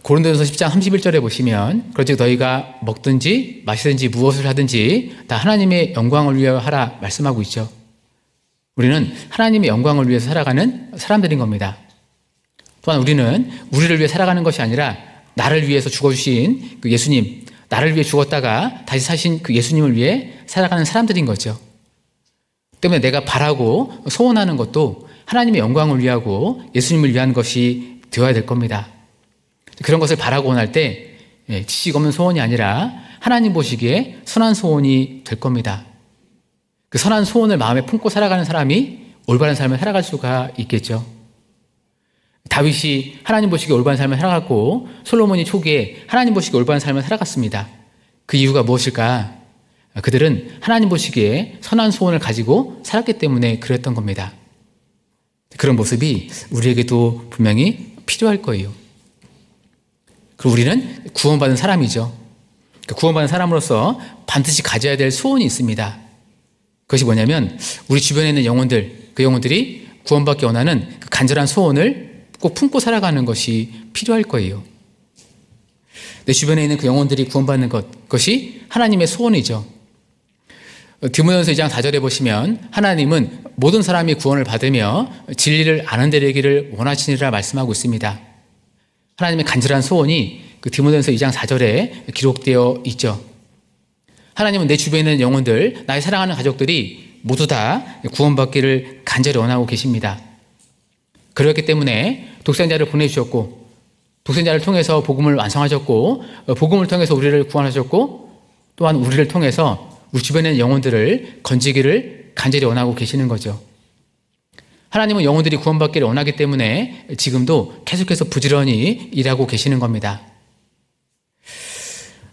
고린도전서 10장 31절에 보시면 그런즉 너희가 먹든지 마시든지 무엇을 하든지 다 하나님의 영광을 위하여 하라 말씀하고 있죠. 우리는 하나님의 영광을 위해서 살아가는 사람들인 겁니다. 또한 우리는 우리를 위해 살아가는 것이 아니라 나를 위해서 죽어주신 그 예수님, 나를 위해 죽었다가 다시 사신 그 예수님을 위해 살아가는 사람들인 거죠. 때문에 내가 바라고 소원하는 것도 하나님의 영광을 위하고 예수님을 위한 것이 되어야 될 겁니다. 그런 것을 바라고 원할 때 지식 없는 소원이 아니라 하나님 보시기에 선한 소원이 될 겁니다. 그 선한 소원을 마음에 품고 살아가는 사람이 올바른 삶을 살아갈 수가 있겠죠. 다윗이 하나님 보시기에 올바른 삶을 살아갔고 솔로몬이 초기에 하나님 보시기에 올바른 삶을 살아갔습니다. 그 이유가 무엇일까? 그들은 하나님 보시기에 선한 소원을 가지고 살았기 때문에 그랬던 겁니다. 그런 모습이 우리에게도 분명히 필요할 거예요. 그리고 우리는 구원받은 사람이죠. 구원받은 사람으로서 반드시 가져야 될 소원이 있습니다. 그것이 뭐냐면 우리 주변에 있는 영혼들, 그 영혼들이 구원받기 원하는 그 간절한 소원을 꼭 품고 살아가는 것이 필요할 거예요. 내 주변에 있는 그 영혼들이 구원받는 것, 그것이 하나님의 소원이죠. 디모데전서 2장 4절에 보시면 하나님은 모든 사람이 구원을 받으며 진리를 아는 데 이르기를 원하시니라 말씀하고 있습니다. 하나님의 간절한 소원이 그 디모데전서 2장 4절에 기록되어 있죠. 하나님은 내 주변에 있는 영혼들, 나의 사랑하는 가족들이 모두 다 구원받기를 간절히 원하고 계십니다. 그렇기 때문에 독생자를 보내주셨고 독생자를 통해서 복음을 완성하셨고 복음을 통해서 우리를 구원하셨고 또한 우리를 통해서 우리 주변에 있는 영혼들을 건지기를 간절히 원하고 계시는 거죠. 하나님은 영혼들이 구원받기를 원하기 때문에 지금도 계속해서 부지런히 일하고 계시는 겁니다.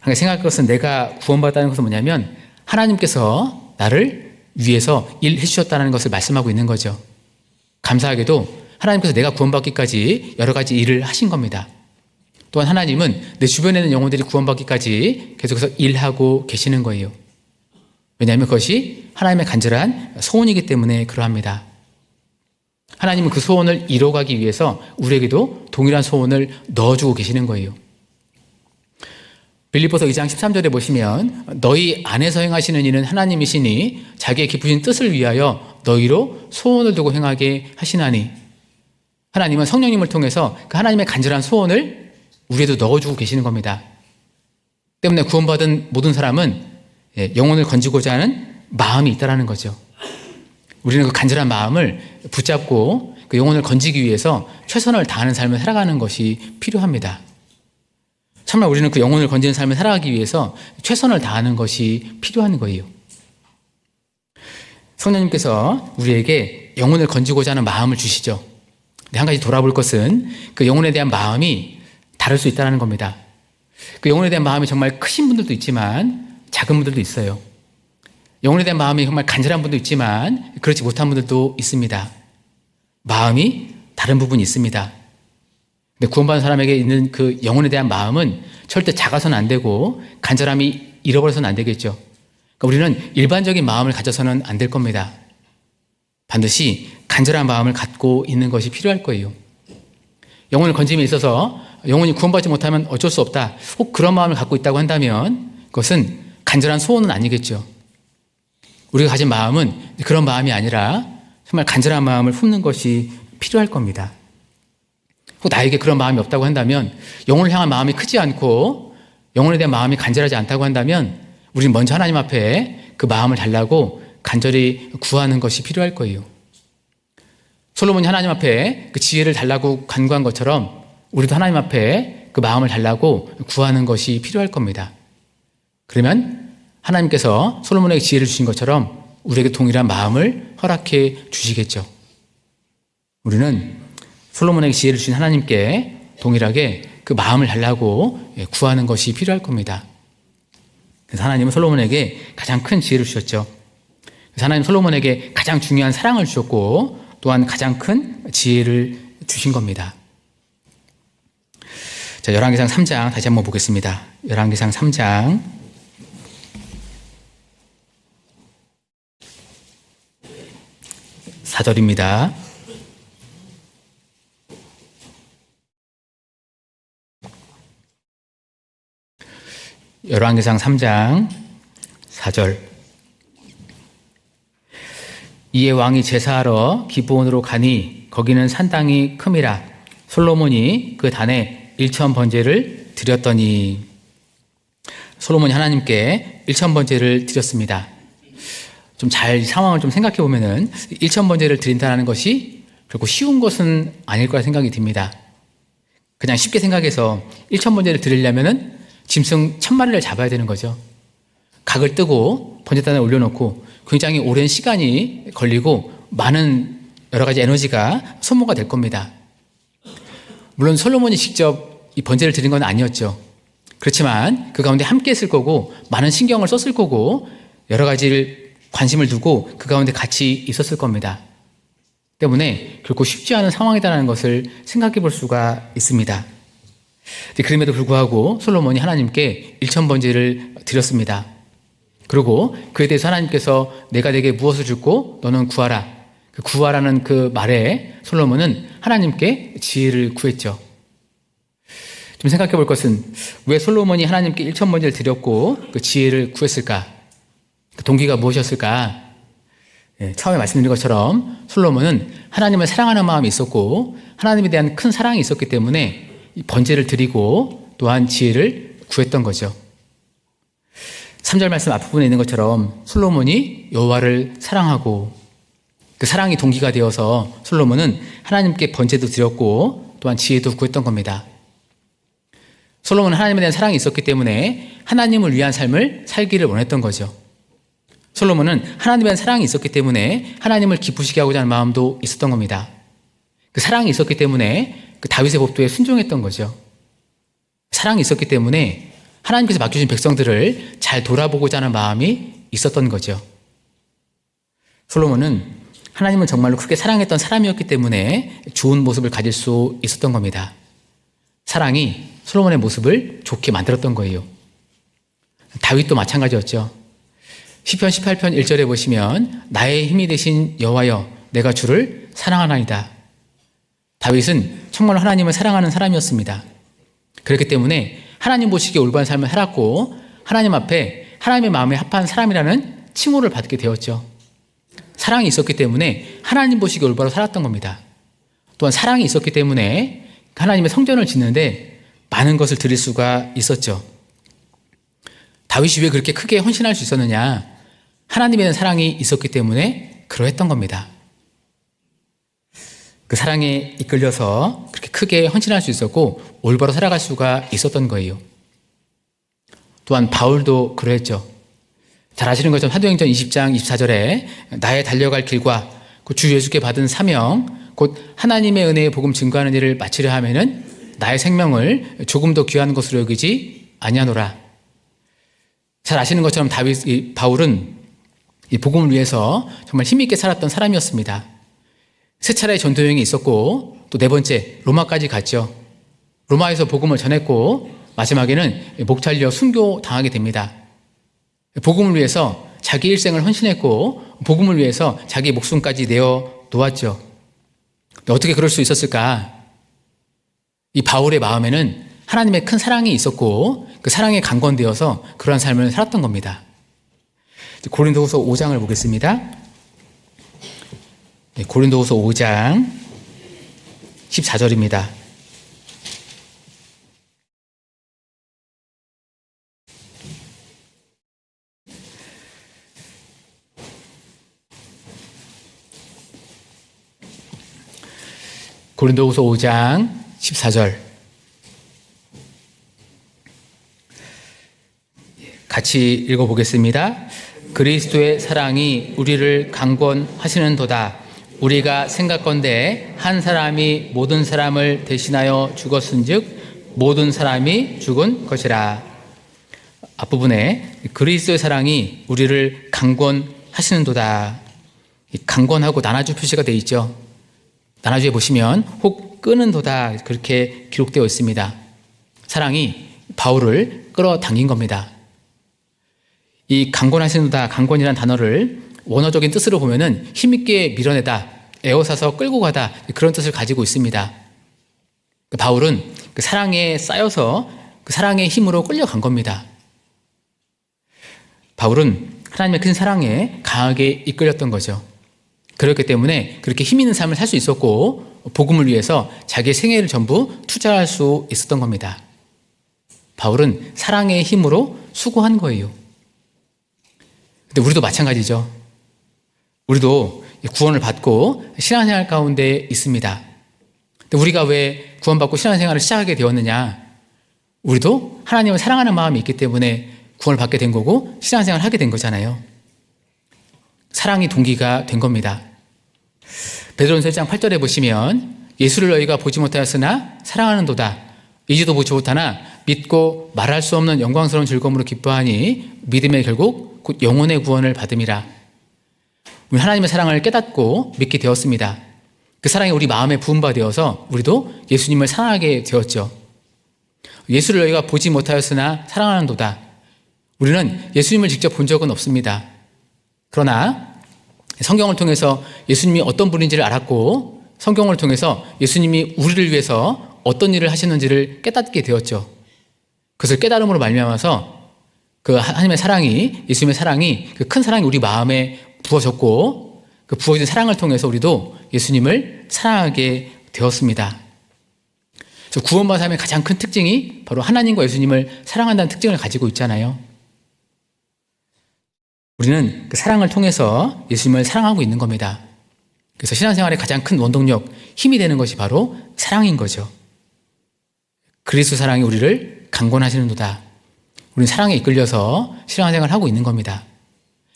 생각할 것은 내가 구원받았다는 것은 뭐냐면 하나님께서 나를 위해서 일해 주셨다는 것을 말씀하고 있는 거죠. 감사하게도 하나님께서 내가 구원받기까지 여러 가지 일을 하신 겁니다. 또한 하나님은 내 주변에 있는 영혼들이 구원받기까지 계속해서 일하고 계시는 거예요. 왜냐하면 그것이 하나님의 간절한 소원이기 때문에 그러합니다. 하나님은 그 소원을 이뤄가기 위해서 우리에게도 동일한 소원을 넣어주고 계시는 거예요. 빌립보서 2장 13절에 보시면 너희 안에서 행하시는 이는 하나님이시니 자기의 깊으신 뜻을 위하여 너희로 소원을 두고 행하게 하시나니, 하나님은 성령님을 통해서 그 하나님의 간절한 소원을 우리에도 넣어주고 계시는 겁니다. 때문에 구원받은 모든 사람은 영혼을 건지고자 하는 마음이 있다는 거죠. 우리는 그 간절한 마음을 붙잡고 그 영혼을 건지기 위해서 최선을 다하는 삶을 살아가는 것이 필요합니다. 정말 우리는 그 영혼을 건지는 삶을 살아가기 위해서 최선을 다하는 것이 필요한 거예요. 성령님께서 우리에게 영혼을 건지고자 하는 마음을 주시죠. 근데 한 가지 돌아볼 것은 그 영혼에 대한 마음이 다를 수 있다는 겁니다. 그 영혼에 대한 마음이 정말 크신 분들도 있지만 작은 분들도 있어요. 영혼에 대한 마음이 정말 간절한 분도 있지만 그렇지 못한 분들도 있습니다. 마음이 다른 부분이 있습니다. 근데 구원받은 사람에게 있는 그 영혼에 대한 마음은 절대 작아서는 안 되고 간절함이 잃어버려서는 안 되겠죠. 그러니까 우리는 일반적인 마음을 가져서는 안 될 겁니다. 반드시 간절한 마음을 갖고 있는 것이 필요할 거예요. 영혼을 건짐에 있어서 영혼이 구원받지 못하면 어쩔 수 없다. 혹 그런 마음을 갖고 있다고 한다면 그것은 간절한 소원은 아니겠죠. 우리가 가진 마음은 그런 마음이 아니라 정말 간절한 마음을 품는 것이 필요할 겁니다. 혹 나에게 그런 마음이 없다고 한다면, 영혼을 향한 마음이 크지 않고 영혼에 대한 마음이 간절하지 않다고 한다면 우리는 먼저 하나님 앞에 그 마음을 달라고 간절히 구하는 것이 필요할 거예요. 솔로몬이 하나님 앞에 그 지혜를 달라고 간구한 것처럼 우리도 하나님 앞에 그 마음을 달라고 구하는 것이 필요할 겁니다. 그러면 하나님께서 솔로몬에게 지혜를 주신 것처럼 우리에게 동일한 마음을 허락해 주시겠죠. 우리는 솔로몬에게 지혜를 주신 하나님께 동일하게 그 마음을 달라고 구하는 것이 필요할 겁니다. 그래서 하나님은 솔로몬에게 가장 큰 지혜를 주셨죠. 그래서 하나님 솔로몬에게 가장 중요한 사랑을 주셨고 또한 가장 큰 지혜를 주신 겁니다. 자, 열왕기상 3장 다시 한번 보겠습니다. 열왕기상 3장 4절입니다. 열왕기상 3장 4절. 이에 왕이 제사하러 기브온으로 가니 거기는 산당이 큼이라. 솔로몬이 그 단에 1,000번제를 드렸더니. 솔로몬이 하나님께 1,000번제를 드렸습니다. 좀 잘 상황을 좀 생각해 보면은 1,000번제를 드린다는 것이 결코 쉬운 것은 아닐 거라 생각이 듭니다. 그냥 쉽게 생각해서 1,000번제를 드리려면은 짐승 1,000마리를 잡아야 되는 거죠. 각을 뜨고 번제단에 올려놓고 굉장히 오랜 시간이 걸리고 많은 여러 가지 에너지가 소모가 될 겁니다. 물론 솔로몬이 직접 이 번제를 드린 건 아니었죠. 그렇지만 그 가운데 함께 했을 거고 많은 신경을 썼을 거고 여러 가지를 관심을 두고 그 가운데 같이 있었을 겁니다. 때문에 결코 쉽지 않은 상황이라는 것을 생각해 볼 수가 있습니다. 그럼에도 불구하고 솔로몬이 하나님께 1,000번제를 드렸습니다. 그리고 그에 대해서 하나님께서 내가 내게 무엇을 줬고 너는 구하라. 그 구하라는 그 말에 솔로몬은 하나님께 지혜를 구했죠. 좀 생각해 볼 것은 왜 솔로몬이 하나님께 1,000번제를 드렸고 그 지혜를 구했을까? 그 동기가 무엇이었을까? 처음에 말씀드린 것처럼 솔로몬은 하나님을 사랑하는 마음이 있었고 하나님에 대한 큰 사랑이 있었기 때문에 번제를 드리고 또한 지혜를 구했던 거죠. 3절 말씀 앞부분에 있는 것처럼 솔로몬이 여호와를 사랑하고 그 사랑이 동기가 되어서 솔로몬은 하나님께 번제도 드렸고 또한 지혜도 구했던 겁니다. 솔로몬은 하나님에 대한 사랑이 있었기 때문에 하나님을 위한 삶을 살기를 원했던 거죠. 솔로몬은 하나님에 대한 사랑이 있었기 때문에 하나님을 기쁘시게 하고자 하는 마음도 있었던 겁니다. 그 사랑이 있었기 때문에 그 다윗의 법도에 순종했던 거죠. 사랑이 있었기 때문에 하나님께서 맡겨주신 백성들을 잘 돌아보고자 하는 마음이 있었던 거죠. 솔로몬은 하나님을 정말로 크게 사랑했던 사람이었기 때문에 좋은 모습을 가질 수 있었던 겁니다. 사랑이 솔로몬의 모습을 좋게 만들었던 거예요. 다윗도 마찬가지였죠. 시편 18편 1절에 보시면 나의 힘이 되신 여호와여 내가 주를 사랑하나이다. 다윗은 정말 하나님을 사랑하는 사람이었습니다. 그렇기 때문에 하나님 보시기에 올바른 삶을 살았고 하나님 앞에 하나님의 마음에 합한 사람이라는 칭호를 받게 되었죠. 사랑이 있었기 때문에 하나님 보시기에 올바로 살았던 겁니다. 또한 사랑이 있었기 때문에 하나님의 성전을 짓는데 많은 것을 드릴 수가 있었죠. 다윗이 왜 그렇게 크게 헌신할 수 있었느냐? 하나님에 대한 사랑이 있었기 때문에 그러했던 겁니다. 그 사랑에 이끌려서 그렇게 크게 헌신할 수 있었고 올바로 살아갈 수가 있었던 거예요. 또한 바울도 그러했죠. 잘 아시는 것처럼 사도행전 20장 24절에 나의 달려갈 길과 주 예수께 받은 사명 곧 하나님의 은혜의 복음 증거하는 일을 마치려 하면은 나의 생명을 조금 더 귀한 것으로 여기지 아니하노라. 잘 아시는 것처럼 바울은 이 복음을 위해서 정말 힘있게 살았던 사람이었습니다. 세 차례 전도 여행이 있었고 또 네 번째 로마까지 갔죠. 로마에서 복음을 전했고 마지막에는 목탈려 순교 당하게 됩니다. 복음을 위해서 자기 일생을 헌신했고 복음을 위해서 자기 목숨까지 내어 놓았죠. 어떻게 그럴 수 있었을까? 이 바울의 마음에는 하나님의 큰 사랑이 있었고 그 사랑에 강건되어서 그러한 삶을 살았던 겁니다. 고린도후서 5장을 보겠습니다. 고린도후서 5장 14절입니다. 고린도후서 5장 14절 같이 읽어보겠습니다. 그리스도의 사랑이 우리를 강권하시는도다. 우리가 생각건대 한 사람이 모든 사람을 대신하여 죽었은즉 모든 사람이 죽은 것이라. 앞부분에 그리스도의 사랑이 우리를 강권하시는도다. 강권하고 나눠주 표시가 되어 있죠. 나눠주에 보시면 혹 끄는도다 그렇게 기록되어 있습니다. 사랑이 바울을 끌어당긴 겁니다. 이 강권하시는도다, 강권이라는 단어를 원어적인 뜻으로 보면은 힘있게 밀어내다, 에워싸서 끌고 가다 그런 뜻을 가지고 있습니다. 바울은 그 사랑에 쌓여서 그 사랑의 힘으로 끌려간 겁니다. 바울은 하나님의 큰 사랑에 강하게 이끌렸던 거죠. 그렇기 때문에 그렇게 힘 있는 삶을 살 수 있었고 복음을 위해서 자기의 생애를 전부 투자할 수 있었던 겁니다. 바울은 사랑의 힘으로 수고한 거예요. 근데 우리도 마찬가지죠. 우리도 구원을 받고 신앙생활 가운데 있습니다. 근데 우리가 왜 구원받고 신앙생활을 시작하게 되었느냐? 우리도 하나님을 사랑하는 마음이 있기 때문에 구원을 받게 된 거고 신앙생활을 하게 된 거잖아요. 사랑이 동기가 된 겁니다. 베드로전서 1장 8절에 보시면 예수를 너희가 보지 못하였으나 사랑하는도다. 이지도 보지 못하나 믿고 말할 수 없는 영광스러운 즐거움으로 기뻐하니 믿음의 결국 곧 영혼의 구원을 받음이라. 우리 하나님의 사랑을 깨닫고 믿게 되었습니다. 그 사랑이 우리 마음에 부음바 되어서 우리도 예수님을 사랑하게 되었죠. 예수를 너희가 보지 못하였으나 사랑하는도다. 우리는 예수님을 직접 본 적은 없습니다. 그러나 성경을 통해서 예수님이 어떤 분인지를 알았고 성경을 통해서 예수님이 우리를 위해서 어떤 일을 하시는지를 깨닫게 되었죠. 그것을 깨달음으로 말미암아서 그 하나님의 사랑이, 예수님의 사랑이, 그 큰 사랑이 우리 마음에 부어졌고 그 부어진 사랑을 통해서 우리도 예수님을 사랑하게 되었습니다. 그래서 구원받은 삶의 가장 큰 특징이 바로 하나님과 예수님을 사랑한다는 특징을 가지고 있잖아요. 우리는 그 사랑을 통해서 예수님을 사랑하고 있는 겁니다. 그래서 신앙생활의 가장 큰 원동력, 힘이 되는 것이 바로 사랑인 거죠. 그리스도 사랑이 우리를 강권하시는도다. 우리는 사랑에 이끌려서 신앙생활을 하고 있는 겁니다.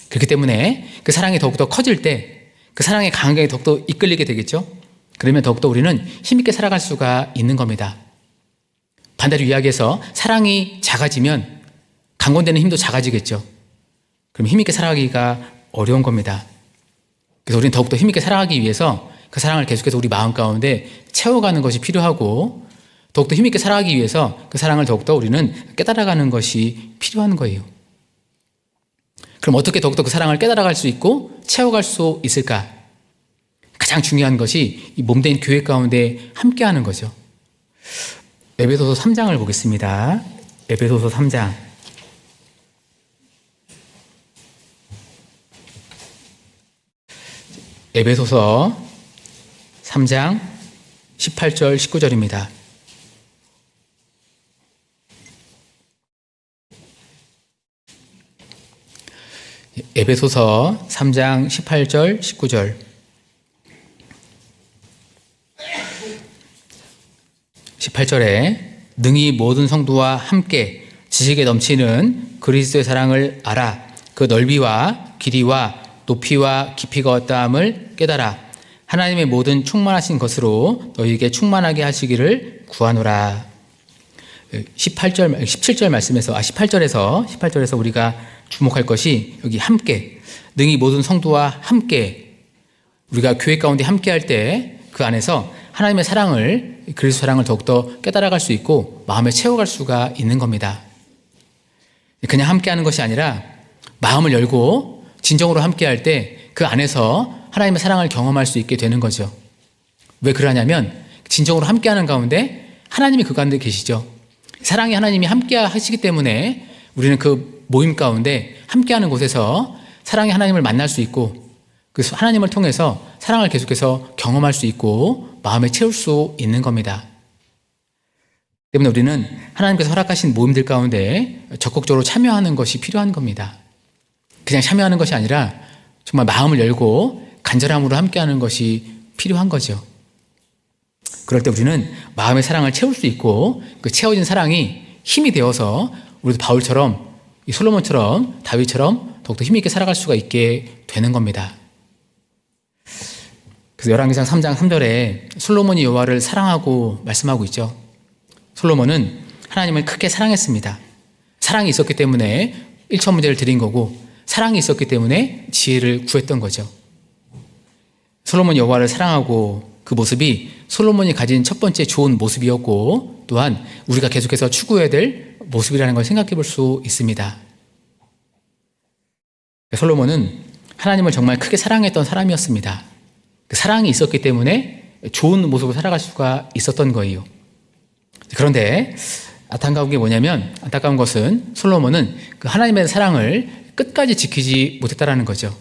그렇기 때문에 그 사랑이 더욱더 커질 때 그 사랑에 강하게 더욱더 이끌리게 되겠죠. 그러면 더욱더 우리는 힘있게 살아갈 수가 있는 겁니다. 반대로 이야기해서 사랑이 작아지면 강권되는 힘도 작아지겠죠. 그럼 힘있게 살아가기가 어려운 겁니다. 그래서 우리는 더욱더 힘있게 살아가기 위해서 그 사랑을 계속해서 우리 마음 가운데 채워가는 것이 필요하고 더욱더 힘있게 살아가기 위해서 그 사랑을 더욱더 우리는 깨달아가는 것이 필요한 거예요. 그럼 어떻게 더욱더 그 사랑을 깨달아갈 수 있고 채워갈 수 있을까? 가장 중요한 것이 이 몸된 교회 가운데 함께하는 거죠. 에베소서 3장을 보겠습니다. 에베소서 3장. 에베소서 3장 18절 19절입니다. 에베소서 3장 18절 19절. (18절에) 능히 모든 성도와 함께 지식에 넘치는 그리스도의 사랑을 알아. 그 넓이와 길이와 높이와 깊이가 어떠함을 깨달아. 하나님의 모든 충만하신 것으로 너희에게 충만하게 하시기를 구하노라. 18절에서 우리가 주목할 것이 여기 함께, 능히 모든 성도와 함께, 우리가 교회 가운데 함께 할 때 그 안에서 하나님의 사랑을, 그리스도 사랑을 더욱더 깨달아갈 수 있고 마음에 채워갈 수가 있는 겁니다. 그냥 함께 하는 것이 아니라 마음을 열고 진정으로 함께 할 때 그 안에서 하나님의 사랑을 경험할 수 있게 되는 거죠. 왜 그러냐면 진정으로 함께 하는 가운데 하나님이 그 가운데 계시죠. 사랑의 하나님이 함께 하시기 때문에 우리는 그 모임 가운데 함께 하는 곳에서 사랑의 하나님을 만날 수 있고 그 하나님을 통해서 사랑을 계속해서 경험할 수 있고 마음에 채울 수 있는 겁니다. 때문에 우리는 하나님께서 허락하신 모임들 가운데 적극적으로 참여하는 것이 필요한 겁니다. 그냥 참여하는 것이 아니라 정말 마음을 열고 간절함으로 함께하는 것이 필요한 거죠. 그럴 때 우리는 마음의 사랑을 채울 수 있고 그 채워진 사랑이 힘이 되어서 우리도 바울처럼, 솔로몬처럼, 다윗처럼 더욱더 힘있게 살아갈 수가 있게 되는 겁니다. 그래서 열왕기상 3장 3절에 솔로몬이 여호와를 사랑하고 말씀하고 있죠. 솔로몬은 하나님을 크게 사랑했습니다. 사랑이 있었기 때문에 1천 문제를 드린 거고 사랑이 있었기 때문에 지혜를 구했던 거죠. 솔로몬이 여호와를 사랑하고 그 모습이 솔로몬이 가진 첫 번째 좋은 모습이었고 또한 우리가 계속해서 추구해야 될 모습이라는 걸 생각해 볼 수 있습니다. 솔로몬은 하나님을 정말 크게 사랑했던 사람이었습니다. 그 사랑이 있었기 때문에 좋은 모습으로 살아갈 수가 있었던 거예요. 그런데 안타까운 게 뭐냐면, 안타까운 것은 솔로몬은 그 하나님의 사랑을 끝까지 지키지 못했다라는 거죠.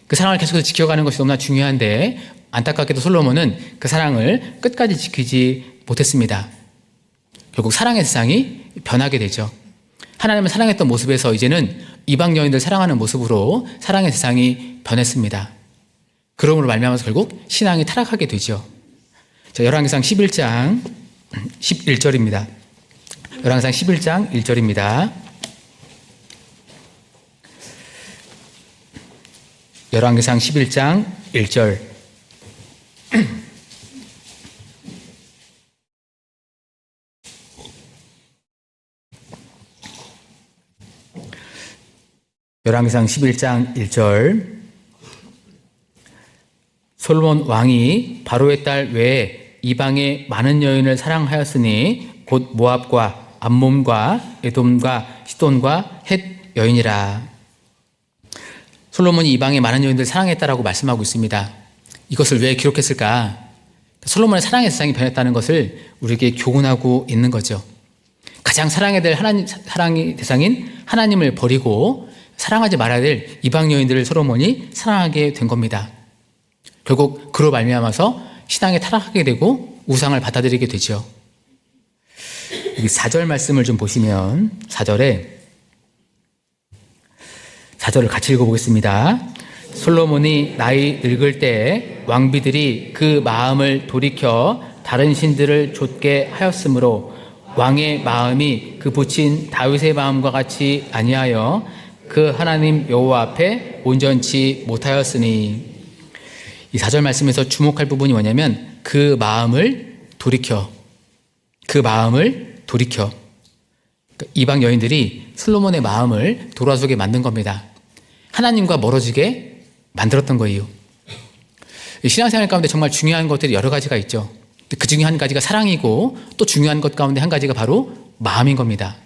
그 사랑을 계속해서 지켜가는 것이 너무나 중요한데 안타깝게도 솔로몬은 그 사랑을 끝까지 지키지 못했습니다. 결국 사랑의 세상이 변하게 되죠. 하나님을 사랑했던 모습에서 이제는 이방 여인들 사랑하는 모습으로 사랑의 세상이 변했습니다. 그러므로 말미암아서 결국 신앙이 타락하게 되죠. 자, 열왕기상 11장 11절입니다. 열왕기상 11장 1절입니다. 열왕기상 11장 1절. 열왕기상 11장 1절. 솔로몬 왕이 바로의 딸 외에 이방의 많은 여인을 사랑하였으니 곧 모압과 암몬과 에돔과 시돈과 헷 여인이라. 솔로몬이 이방의 많은 여인들을 사랑했다라고 말씀하고 있습니다. 이것을 왜 기록했을까? 솔로몬의 사랑의 세상이 변했다는 것을 우리에게 교훈하고 있는 거죠. 가장 사랑해야 될 사랑의 대상인 하나님을 버리고 사랑하지 말아야 될 이방 여인들을 솔로몬이 사랑하게 된 겁니다. 결국 그로 말미암아서 신앙에 타락하게 되고 우상을 받아들이게 되죠. 여기 4절 말씀을 좀 보시면 4절을 같이 읽어보겠습니다. 솔로몬이 나이 늙을 때 왕비들이 그 마음을 돌이켜 다른 신들을 좇게 하였으므로 왕의 마음이 그 부친 다윗의 마음과 같이 아니하여 그 하나님 여호와 앞에 온전치 못하였으니. 이 4절 말씀에서 주목할 부분이 뭐냐면 그 마음을 돌이켜. 이방 여인들이 솔로몬의 마음을 돌아서게 만든 겁니다. 하나님과 멀어지게 만들었던 거예요. 신앙생활 가운데 정말 중요한 것들이 여러 가지가 있죠. 그 중에 한 가지가 사랑이고 또 중요한 것 가운데 한 가지가 바로 마음인 겁니다.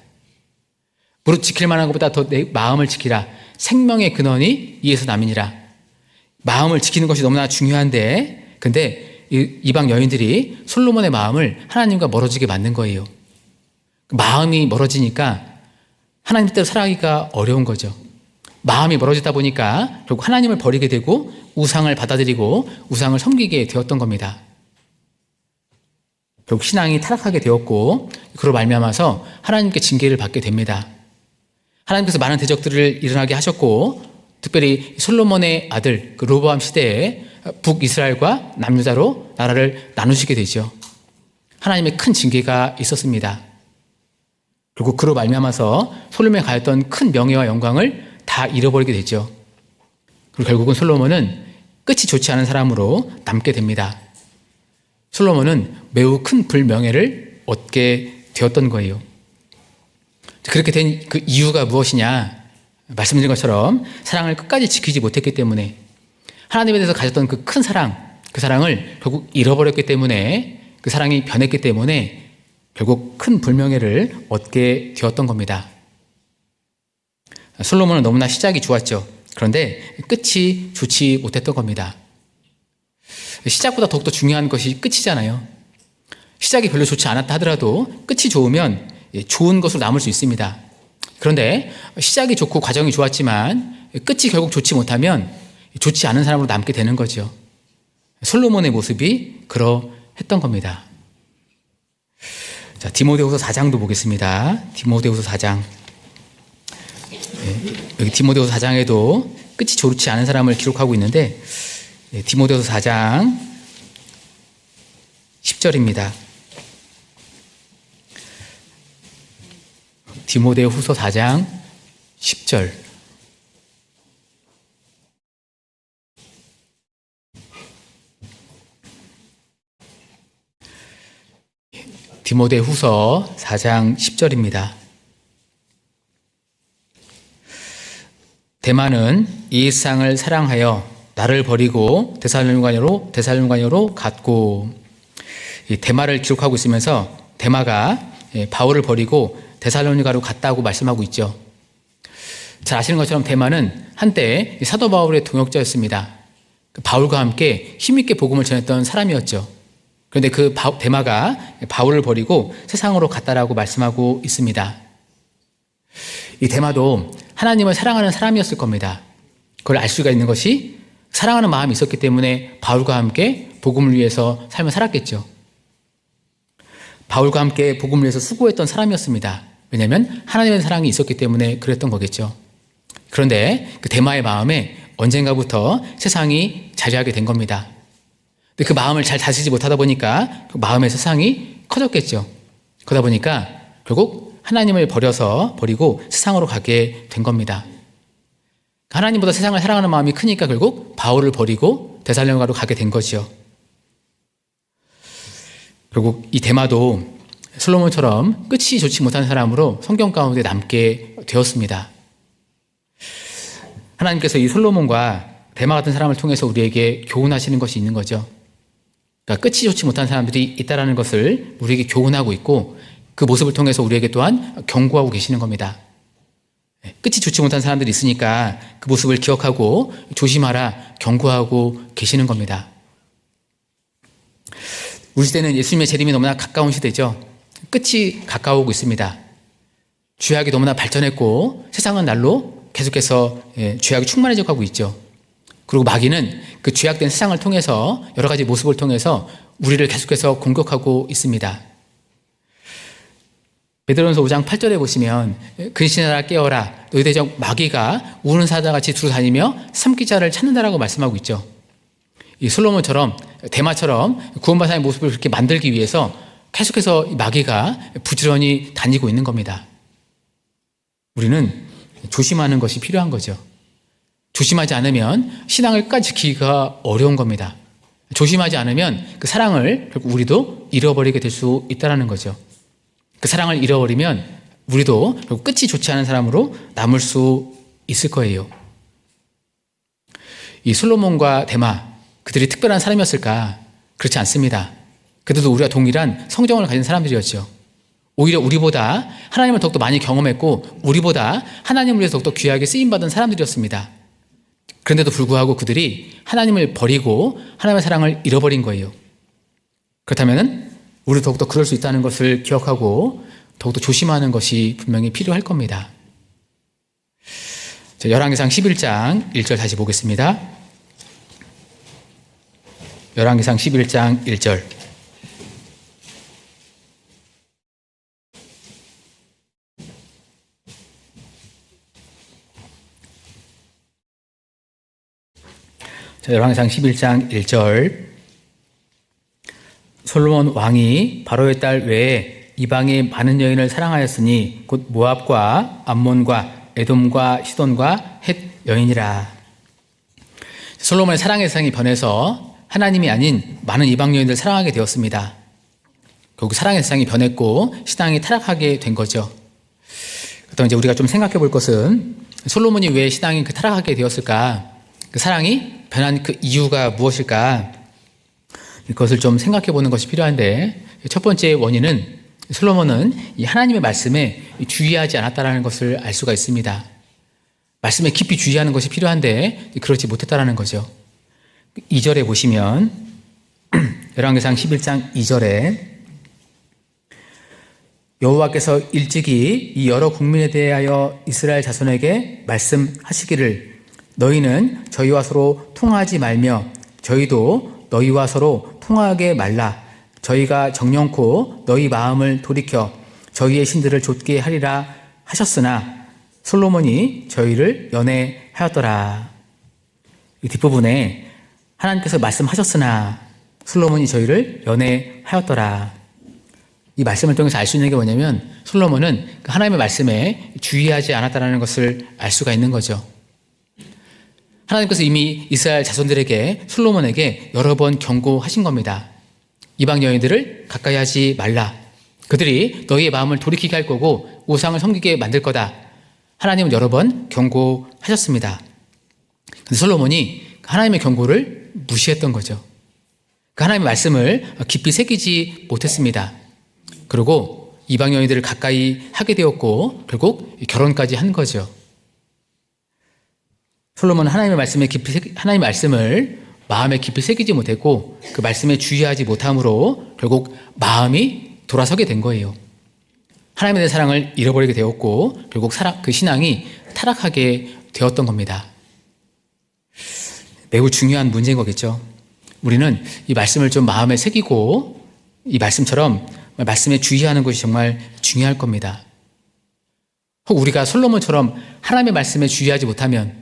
무릇 지킬 만한 것보다 더 내 마음을 지키라. 생명의 근원이 이에서 남이니라. 마음을 지키는 것이 너무나 중요한데 근데 이방 여인들이 솔로몬의 마음을 하나님과 멀어지게 만든 거예요. 마음이 멀어지니까 하나님 뜻대로 살아가기가 어려운 거죠. 마음이 멀어지다 보니까 결국 하나님을 버리게 되고 우상을 받아들이고 우상을 섬기게 되었던 겁니다. 결국 신앙이 타락하게 되었고 그로 말미암아서 하나님께 징계를 받게 됩니다. 하나님께서 많은 대적들을 일어나게 하셨고 특별히 솔로몬의 아들 그 로보암 시대에 북이스라엘과 남유다로 나라를 나누시게 되죠. 하나님의 큰 징계가 있었습니다. 그리고 그로 말미암아서 솔로몬이 가졌던 큰 명예와 영광을 다 잃어버리게 되죠. 그리고 결국은 솔로몬은 끝이 좋지 않은 사람으로 남게 됩니다. 솔로몬은 매우 큰 불명예를 얻게 되었던 거예요. 그렇게 된 그 이유가 무엇이냐? 말씀드린 것처럼 사랑을 끝까지 지키지 못했기 때문에, 하나님에 대해서 가졌던 그 큰 사랑, 그 사랑을 결국 잃어버렸기 때문에, 그 사랑이 변했기 때문에 결국 큰 불명예를 얻게 되었던 겁니다. 솔로몬은 너무나 시작이 좋았죠. 그런데 끝이 좋지 못했던 겁니다. 시작보다 더욱더 중요한 것이 끝이잖아요. 시작이 별로 좋지 않았다 하더라도 끝이 좋으면 좋은 것으로 남을 수 있습니다. 그런데 시작이 좋고 과정이 좋았지만 끝이 결국 좋지 못하면 좋지 않은 사람으로 남게 되는 거죠. 솔로몬의 모습이 그러했던 겁니다. 자, 디모데후서 4장도 보겠습니다. 디모데후서 4장. 여기 디모데후서 4장에도 끝이 좋지 않은 사람을 기록하고 있는데, 디모데후서 4장 10절입니다. 디모데후서 4장 10절. 디모데후서 4장 10절입니다. 데마는 이 세상을 사랑하여 나를 버리고 데살로니가로 갔고. 이 데마를 기록하고 있으면서 데마가 바울을 버리고 데살로니가로 갔다고 말씀하고 있죠. 잘 아시는 것처럼 데마는 한때 사도 바울의 동역자였습니다. 바울과 함께 힘있게 복음을 전했던 사람이었죠. 그런데 그 데마가 바울을 버리고 세상으로 갔다라고 말씀하고 있습니다. 이 데마도 하나님을 사랑하는 사람이었을 겁니다. 그걸 알 수가 있는 것이 사랑하는 마음이 있었기 때문에 바울과 함께 복음을 위해서 삶을 살았겠죠. 바울과 함께 복음을 위해서 수고했던 사람이었습니다. 왜냐하면 하나님의 사랑이 있었기 때문에 그랬던 거겠죠. 그런데 그 데마의 마음에 언젠가부터 세상이 자리하게 된 겁니다. 근데 그 마음을 잘 다스리지 못하다 보니까 그 마음의 세상이 커졌겠죠. 그러다 보니까 결국 하나님을 버리고 세상으로 가게 된 겁니다. 하나님보다 세상을 사랑하는 마음이 크니까 결국 바울을 버리고 데살로니가로 가게 된 거죠. 결국 이 데마도 솔로몬처럼 끝이 좋지 못한 사람으로 성경 가운데 남게 되었습니다. 하나님께서 이 솔로몬과 데마 같은 사람을 통해서 우리에게 교훈하시는 것이 있는 거죠. 그러니까 끝이 좋지 못한 사람들이 있다는 것을 우리에게 교훈하고 있고, 그 모습을 통해서 우리에게 또한 경고하고 계시는 겁니다. 끝이 좋지 못한 사람들이 있으니까 그 모습을 기억하고 조심하라 경고하고 계시는 겁니다. 우리 시대는 예수님의 재림이 너무나 가까운 시대죠. 끝이 가까우고 있습니다. 죄악이 너무나 발전했고 세상은 날로 계속해서 죄악이 충만해져 가고 있죠. 그리고 마귀는 그 죄악된 세상을 통해서 여러 가지 모습을 통해서 우리를 계속해서 공격하고 있습니다. 베드로전서 5장 8절에 보시면 근신하라 깨어라 너희들 중 마귀가 우는 사자같이 두루 다니며 삼킬 자를 찾는다라고 말씀하고 있죠. 이 솔로몬처럼 데마처럼 구원받은 사람의 모습을 그렇게 만들기 위해서 계속해서 마귀가 부지런히 다니고 있는 겁니다. 우리는 조심하는 것이 필요한 거죠. 조심하지 않으면 신앙을 끝까지 지키기가 어려운 겁니다. 조심하지 않으면 그 사랑을 결국 우리도 잃어버리게 될 수 있다는 거죠. 그 사랑을 잃어버리면 우리도 결국 끝이 좋지 않은 사람으로 남을 수 있을 거예요. 이 솔로몬과 데마, 그들이 특별한 사람이었을까? 그렇지 않습니다. 그들도 우리와 동일한 성정을 가진 사람들이었죠. 오히려 우리보다 하나님을 더욱더 많이 경험했고 우리보다 하나님을 위해서 더욱더 귀하게 쓰임받은 사람들이었습니다. 그런데도 불구하고 그들이 하나님을 버리고 하나님의 사랑을 잃어버린 거예요. 그렇다면 우리 더욱더 그럴 수 있다는 것을 기억하고 더욱더 조심하는 것이 분명히 필요할 겁니다. 열왕기상 11장 1절 다시 보겠습니다. 열왕기상 11장 1절. 열왕기상 11장 1절. 솔로몬 왕이 바로의 딸 외에 이방의 많은 여인을 사랑하였으니 곧 모압과 암몬과 에돔과 시돈과 헷 여인이라. 솔로몬의 사랑의 대상이 변해서 하나님이 아닌 많은 이방 여인들을 사랑하게 되었습니다. 결국 사랑의 대상이 변했고 신앙이 타락하게 된 거죠. 그렇다면 이제 우리가 좀 생각해 볼 것은 솔로몬이 왜 신앙이 타락하게 되었을까? 그 사랑이 변한 그 이유가 무엇일까? 이것을 좀 생각해 보는 것이 필요한데, 첫 번째 원인은 솔로몬은 이 하나님의 말씀에 주의하지 않았다는 것을 알 수가 있습니다. 말씀에 깊이 주의하는 것이 필요한데 그렇지 못했다는 거죠. 2절에 보시면 열왕기상 11장 2절에 여호와께서 일찍이 이 여러 국민에 대하여 이스라엘 자손에게 말씀하시기를 너희는 저희와 서로 통하지 말며 저희도 너희와 서로 통하게 말라. 저희가 정령코 너희 마음을 돌이켜 저희의 신들을 좇게 하리라 하셨으나 솔로몬이 저희를 연애하였더라. 이 뒷부분에 하나님께서 말씀하셨으나 솔로몬이 저희를 연애하였더라. 이 말씀을 통해서 알 수 있는 게 뭐냐면 솔로몬은 하나님의 말씀에 주의하지 않았다는 것을 알 수가 있는 거죠. 하나님께서 이미 이스라엘 자손들에게 솔로몬에게 여러 번 경고하신 겁니다. 이방 여인들을 가까이 하지 말라. 그들이 너희의 마음을 돌이키게 할 거고 우상을 섬기게 만들 거다. 하나님은 여러 번 경고하셨습니다. 그런데 솔로몬이 하나님의 경고를 무시했던 거죠. 그 하나님의 말씀을 깊이 새기지 못했습니다. 그리고 이방 여인들을 가까이 하게 되었고 결국 결혼까지 한 거죠. 솔로몬은 하나님의 말씀을 마음에 깊이 새기지 못했고 그 말씀에 주의하지 못함으로 결국 마음이 돌아서게 된 거예요. 하나님에 대한 사랑을 잃어버리게 되었고 결국 그 신앙이 타락하게 되었던 겁니다. 매우 중요한 문제인 거겠죠. 우리는 이 말씀을 좀 마음에 새기고 이 말씀처럼 말씀에 주의하는 것이 정말 중요할 겁니다. 혹 우리가 솔로몬처럼 하나님의 말씀에 주의하지 못하면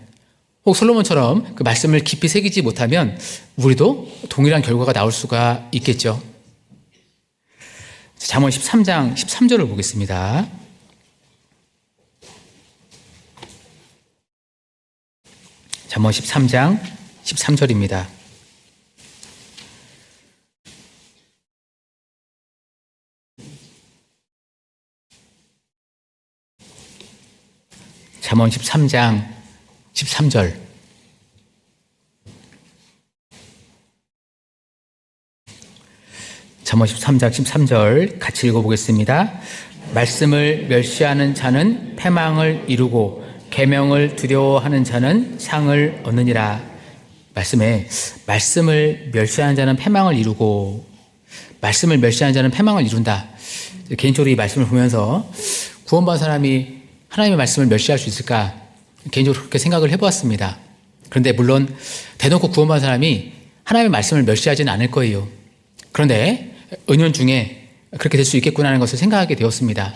혹 솔로몬처럼 그 말씀을 깊이 새기지 못하면 우리도 동일한 결과가 나올 수가 있겠죠. 잠언 13장 13절을 보겠습니다. 잠언 13장 13절입니다. 잠언 13장 13절. 잠언 13장 13절 같이 읽어보겠습니다. 말씀을 멸시하는 자는 패망을 이루고 계명을 두려워하는 자는 상을 얻느니라. 말씀을 멸시하는 자는 패망을 이루고 말씀을 멸시하는 자는 패망을 이룬다. 개인적으로 이 말씀을 보면서 구원받은 사람이 하나님의 말씀을 멸시할 수 있을까? 개인적으로 그렇게 생각을 해보았습니다. 그런데 물론 대놓고 구원받은 사람이 하나님의 말씀을 멸시하지는 않을 거예요. 그런데 은연중에 그렇게 될 수 있겠구나 하는 것을 생각하게 되었습니다.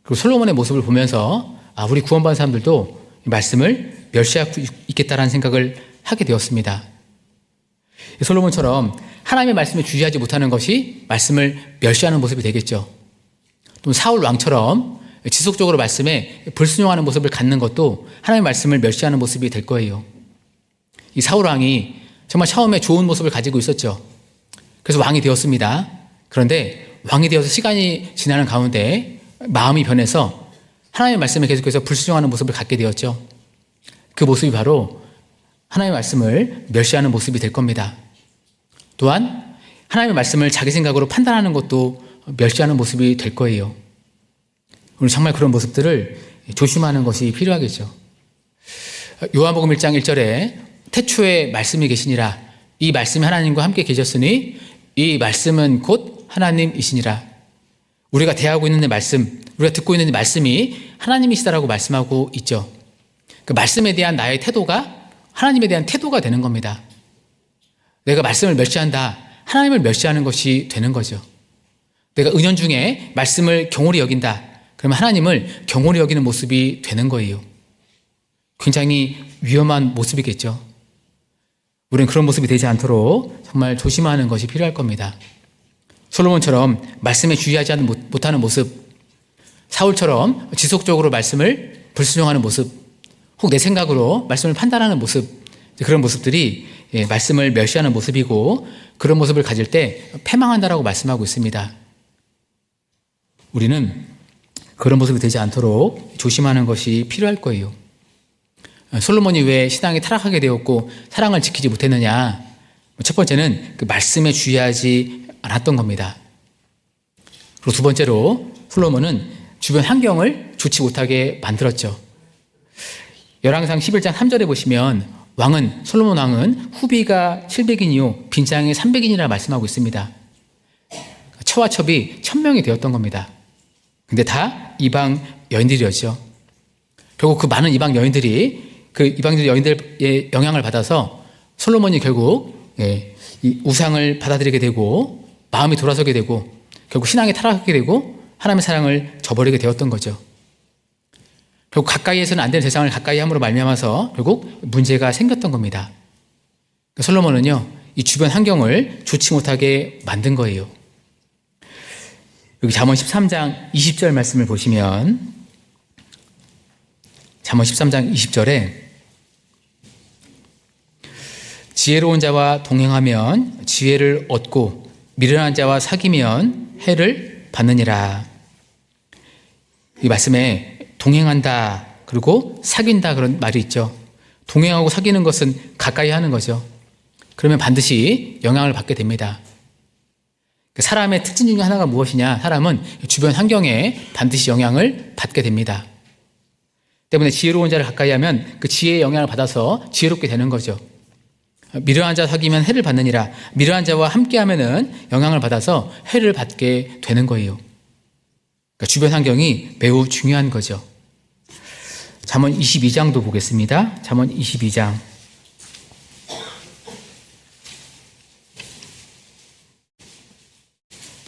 그리고 솔로몬의 모습을 보면서 우리 구원받은 사람들도 이 말씀을 멸시하고 있겠다라는 생각을 하게 되었습니다. 솔로몬처럼 하나님의 말씀에 주의하지 못하는 것이 말씀을 멸시하는 모습이 되겠죠. 또 사울 왕처럼 지속적으로 말씀에 불순종하는 모습을 갖는 것도 하나님의 말씀을 멸시하는 모습이 될 거예요. 이 사울 왕이 정말 처음에 좋은 모습을 가지고 있었죠. 그래서 왕이 되었습니다. 그런데 왕이 되어서 시간이 지나는 가운데 마음이 변해서 하나님의 말씀에 계속해서 불순종하는 모습을 갖게 되었죠. 그 모습이 바로 하나님의 말씀을 멸시하는 모습이 될 겁니다. 또한 하나님의 말씀을 자기 생각으로 판단하는 것도 멸시하는 모습이 될 거예요. 우리 정말 그런 모습들을 조심하는 것이 필요하겠죠. 요한복음 1장 1절에 태초에 말씀이 계시니라. 이 말씀이 하나님과 함께 계셨으니 이 말씀은 곧 하나님이시니라. 우리가 대하고 있는 말씀, 우리가 듣고 있는 말씀이 하나님이시다라고 말씀하고 있죠. 그 말씀에 대한 나의 태도가 하나님에 대한 태도가 되는 겁니다. 내가 말씀을 멸시한다. 하나님을 멸시하는 것이 되는 거죠. 내가 은연중에 말씀을 경홀히 여긴다. 그러면 하나님을 경홀히 여기는 모습이 되는 거예요. 굉장히 위험한 모습이겠죠. 우리는 그런 모습이 되지 않도록 정말 조심하는 것이 필요할 겁니다. 솔로몬처럼 말씀에 주의하지 못하는 모습, 사울처럼 지속적으로 말씀을 불순종하는 모습, 혹 내 생각으로 말씀을 판단하는 모습, 그런 모습들이 말씀을 멸시하는 모습이고, 그런 모습을 가질 때 패망한다라고 말씀하고 있습니다. 우리는 그런 모습이 되지 않도록 조심하는 것이 필요할 거예요. 솔로몬이 왜 신앙이 타락하게 되었고 사랑을 지키지 못했느냐? 첫 번째는 그 말씀에 주의하지 않았던 겁니다. 그리고 두 번째로 솔로몬은 주변 환경을 좋지 못하게 만들었죠. 열왕상 11장 3절에 보시면 솔로몬 왕은 후비가 700인이요 빈장이 300인이라 말씀하고 있습니다. 처와 첩이 1000명이 되었던 겁니다. 근데 다 이방 여인들이었죠. 결국 그 많은 이방 여인들이 그 이방들 여인들의 영향을 받아서 솔로몬이 결국 이 우상을 받아들이게 되고 마음이 돌아서게 되고 결국 신앙이 타락하게 되고 하나님의 사랑을 저버리게 되었던 거죠. 결국 가까이에서는 안 되는 세상을 가까이 함으로 말미암아서 결국 문제가 생겼던 겁니다. 솔로몬은요, 이 주변 환경을 좋지 못하게 만든 거예요. 여기 잠언 13장 20절 말씀을 보시면 잠언 13장 20절에 지혜로운 자와 동행하면 지혜를 얻고 미련한 자와 사귀면 해를 받느니라. 이 말씀에 동행한다 그리고 사귄다 그런 말이 있죠. 동행하고 사귀는 것은 가까이 하는 거죠. 그러면 반드시 영향을 받게 됩니다. 사람의 특징 중에 하나가 무엇이냐? 사람은 주변 환경에 반드시 영향을 받게 됩니다. 때문에 지혜로운 자를 가까이 하면 그 지혜의 영향을 받아서 지혜롭게 되는 거죠. 미련한 자 사귀면 해를 받느니라. 미련한 자와 함께 하면은 영향을 받아서 해를 받게 되는 거예요. 그러니까 주변 환경이 매우 중요한 거죠. 잠언 22장도 보겠습니다. 잠언 22장.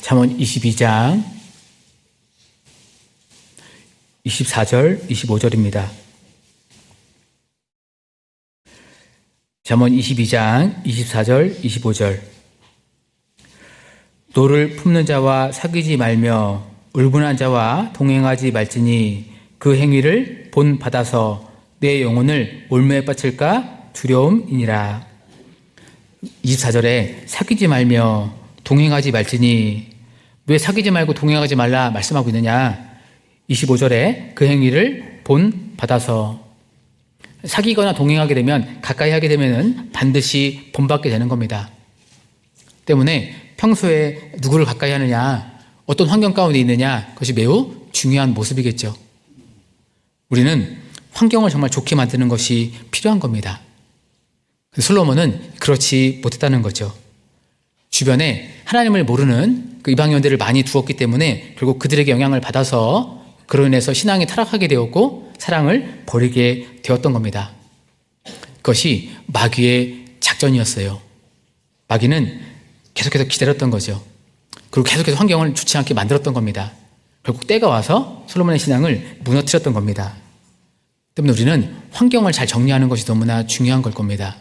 잠언 22장 24절, 25절입니다. 잠언 22장 24절, 25절. 노를 품는 자와 사귀지 말며 울분한 자와 동행하지 말지니 그 행위를 본받아서 내 영혼을 올무에 빠칠까 두려움이니라. 24절에 사귀지 말며 동행하지 말지니, 왜 사귀지 말고 동행하지 말라 말씀하고 있느냐? 25절에 그 행위를 본받아서, 사귀거나 동행하게 되면, 가까이 하게 되면 반드시 본받게 되는 겁니다. 때문에 평소에 누구를 가까이 하느냐, 어떤 환경 가운데 있느냐, 그것이 매우 중요한 모습이겠죠. 우리는 환경을 정말 좋게 만드는 것이 필요한 겁니다. 솔로몬은 그렇지 못했다는 거죠. 주변에 하나님을 모르는 그 이방인들을 많이 두었기 때문에 결국 그들에게 영향을 받아서 그로 인해서 신앙이 타락하게 되었고 사랑을 버리게 되었던 겁니다. 그것이 마귀의 작전이었어요. 마귀는 계속해서 기다렸던 거죠. 그리고 계속해서 환경을 좋지 않게 만들었던 겁니다. 결국 때가 와서 솔로몬의 신앙을 무너뜨렸던 겁니다. 때문에 우리는 환경을 잘 정리하는 것이 너무나 중요한 걸 겁니다.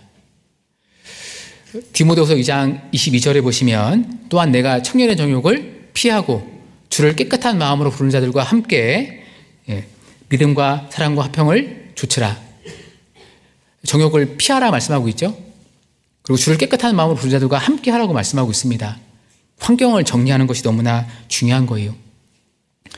디모데후서 2장 22절에 보시면 또한 내가 청년의 정욕을 피하고 주를 깨끗한 마음으로 부르는 자들과 함께 믿음과 사랑과 화평을 조치라. 정욕을 피하라 말씀하고 있죠. 그리고 주를 깨끗한 마음으로 부르는 자들과 함께 하라고 말씀하고 있습니다. 환경을 정리하는 것이 너무나 중요한 거예요.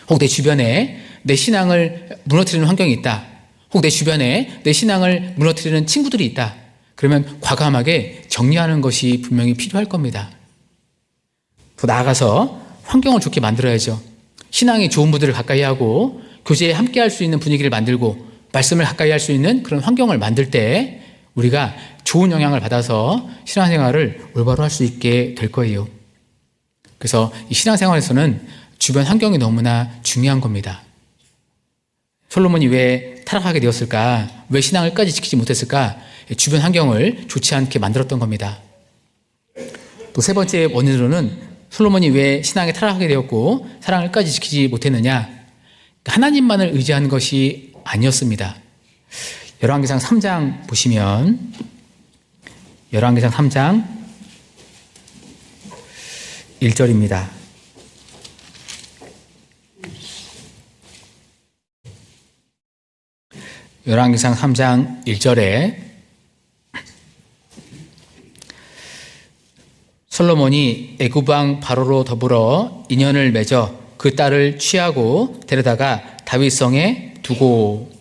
혹 내 주변에 내 신앙을 무너뜨리는 환경이 있다. 혹 내 주변에 내 신앙을 무너뜨리는 친구들이 있다. 그러면 과감하게 정리하는 것이 분명히 필요할 겁니다. 더 나아가서 환경을 좋게 만들어야죠. 신앙이 좋은 분들을 가까이 하고 교제에 함께 할 수 있는 분위기를 만들고 말씀을 가까이 할 수 있는 그런 환경을 만들 때 우리가 좋은 영향을 받아서 신앙생활을 올바로 할 수 있게 될 거예요. 그래서 이 신앙생활에서는 주변 환경이 너무나 중요한 겁니다. 솔로몬이 왜 타락하게 되었을까? 왜 신앙을까지 지키지 못했을까? 주변 환경을 좋지 않게 만들었던 겁니다. 또 세 번째 원인으로는 솔로몬이 왜 신앙에 타락하게 되었고 사랑을까지 지키지 못했느냐? 하나님만을 의지한 것이 아니었습니다. 열왕기상 3장 보시면 열왕기상 3장 1절입니다. 열왕기상 3장 1절에 솔로몬이 애굽 왕 바로로 더불어 인연을 맺어 그 딸을 취하고 데려다가 다윗성에 두고,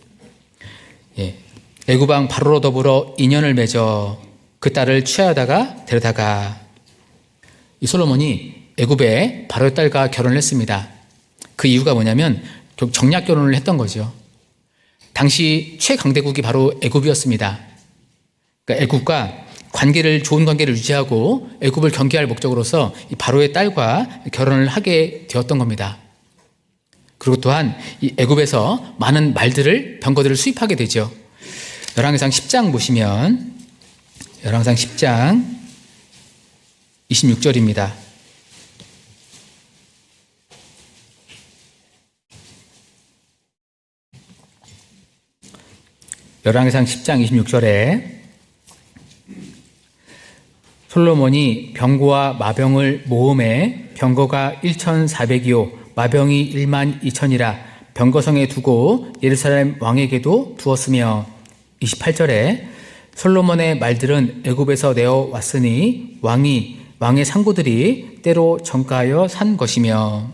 애굽 왕 바로로 더불어 인연을 맺어 그 딸을 취하다가 데려다가, 이 솔로몬이 애굽의 바로의 딸과 결혼을 했습니다. 그 이유가 뭐냐면 정략 결혼을 했던 거죠. 당시 최강대국이 바로 애굽이었습니다. 그러니까 애굽과 좋은 관계를 유지하고 애굽을 경계할 목적으로서 이 바로의 딸과 결혼을 하게 되었던 겁니다. 그리고 또한 이 애굽에서 많은 병거들을 수입하게 되죠. 열왕기상 10장 보시면, 열왕기상 10장 26절입니다. 열왕기상 10장 26절에 솔로몬이 병거와 마병을 모음해 병거가 1,400이요 마병이 1만 2천이라 병거성에 두고 예루살렘 왕에게도 두었으며, 28절에 솔로몬의 말들은 애굽에서 내어 왔으니 왕의 상구들이 때로 전가하여 산 것이며,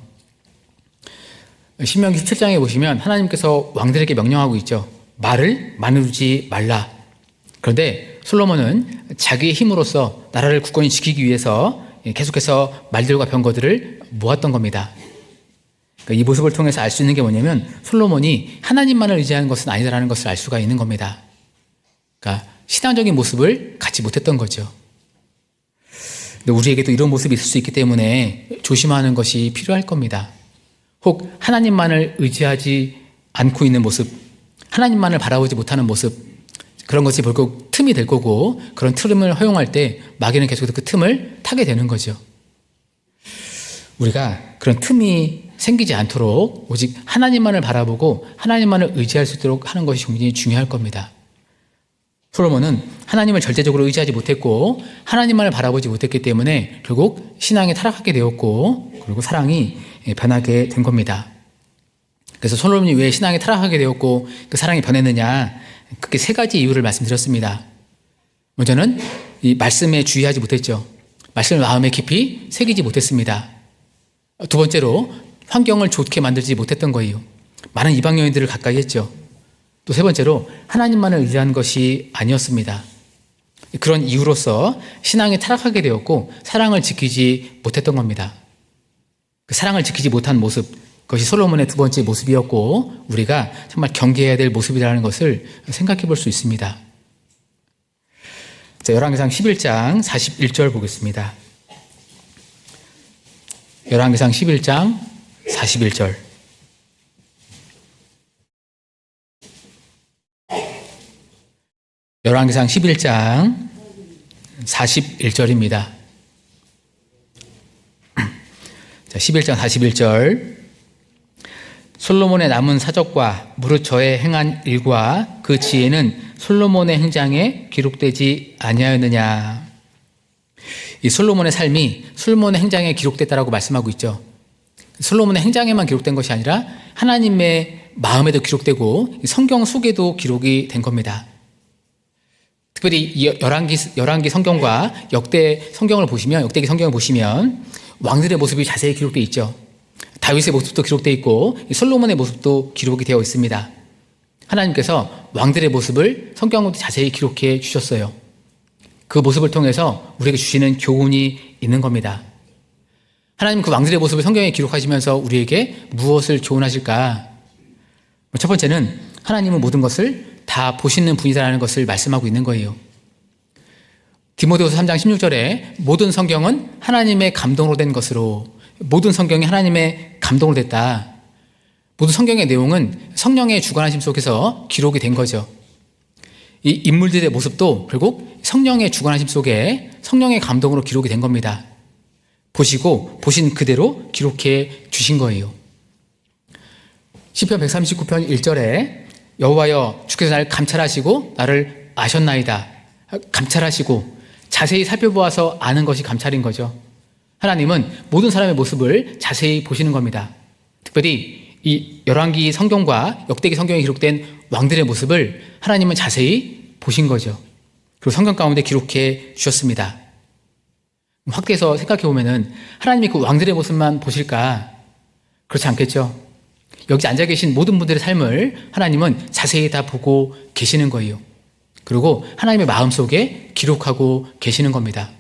신명기 17장에 보시면 하나님께서 왕들에게 명령하고 있죠. 말을 나누지 말라. 그런데 솔로몬은 자기의 힘으로써 나라를 굳건히 지키기 위해서 계속해서 말들과 병거들을 모았던 겁니다. 그러니까 이 모습을 통해서 알 수 있는 게 뭐냐면 솔로몬이 하나님만을 의지하는 것은 아니다라는 것을 알 수가 있는 겁니다. 그러니까 신앙적인 모습을 갖지 못했던 거죠. 근데 우리에게도 이런 모습이 있을 수 있기 때문에 조심하는 것이 필요할 겁니다. 혹 하나님만을 의지하지 않고 있는 모습, 하나님만을 바라보지 못하는 모습, 그런 것이 결국 틈이 될 거고, 그런 틈을 허용할 때 마귀는 계속해서 그 틈을 타게 되는 거죠. 우리가 그런 틈이 생기지 않도록 오직 하나님만을 바라보고 하나님만을 의지할 수 있도록 하는 것이 굉장히 중요할 겁니다. 솔로몬은 하나님을 절대적으로 의지하지 못했고 하나님만을 바라보지 못했기 때문에 결국 신앙이 타락하게 되었고, 그리고 사랑이 변하게 된 겁니다. 그래서 솔로몬이 왜 신앙이 타락하게 되었고 그 사랑이 변했느냐, 그게 세 가지 이유를 말씀드렸습니다. 먼저는 이 말씀에 주의하지 못했죠. 말씀을 마음에 깊이 새기지 못했습니다. 두 번째로 환경을 좋게 만들지 못했던 거예요. 많은 이방 여인들을 가까이 했죠. 또 세 번째로 하나님만을 의지한 것이 아니었습니다. 그런 이유로서 신앙이 타락하게 되었고 사랑을 지키지 못했던 겁니다. 그 사랑을 지키지 못한 모습, 그것이 솔로몬의 두 번째 모습이었고 우리가 정말 경계해야 될 모습이라는 것을 생각해 볼 수 있습니다. 자, 열왕기상 11장 41절 보겠습니다. 열왕기상 11장 41절. 열왕기상 11장 41절입니다. 자, 11장 41절. 솔로몬의 남은 사적과 무릇 저의 행한 일과 그 지혜는 솔로몬의 행장에 기록되지 아니하였느냐. 이 솔로몬의 삶이 솔로몬의 행장에 기록됐다라고 말씀하고 있죠. 솔로몬의 행장에만 기록된 것이 아니라 하나님의 마음에도 기록되고 성경 속에도 기록이 된 겁니다. 특별히 이 열왕기 성경과 역대 성경을 보시면, 역대기 성경을 보시면 왕들의 모습이 자세히 기록되어 있죠. 다윗의 모습도 기록되어 있고 솔로몬의 모습도 기록이 되어 있습니다. 하나님께서 왕들의 모습을 성경으로 자세히 기록해 주셨어요. 그 모습을 통해서 우리에게 주시는 교훈이 있는 겁니다. 하나님 그 왕들의 모습을 성경에 기록하시면서 우리에게 무엇을 교훈하실까? 첫 번째는 하나님은 모든 것을 다 보시는 분이다라는 것을 말씀하고 있는 거예요. 디모데후서 3장 16절에 모든 성경은 하나님의 감동으로 된 것으로, 모든 성경이 하나님의 감동으로 됐다. 모든 성경의 내용은 성령의 주관하심 속에서 기록이 된 거죠. 이 인물들의 모습도 결국 성령의 주관하심 속에 성령의 감동으로 기록이 된 겁니다. 보시고 보신 그대로 기록해 주신 거예요. 시편 139편 1절에 여호와여 주께서 나를 감찰하시고 나를 아셨나이다. 감찰하시고 자세히 살펴보아서 아는 것이 감찰인 거죠. 하나님은 모든 사람의 모습을 자세히 보시는 겁니다. 특별히 이 열왕기 성경과 역대기 성경에 기록된 왕들의 모습을 하나님은 자세히 보신 거죠. 그리고 성경 가운데 기록해 주셨습니다. 확대해서 생각해 보면은 하나님이 그 왕들의 모습만 보실까? 그렇지 않겠죠. 여기 앉아 계신 모든 분들의 삶을 하나님은 자세히 다 보고 계시는 거예요. 그리고 하나님의 마음속에 기록하고 계시는 겁니다.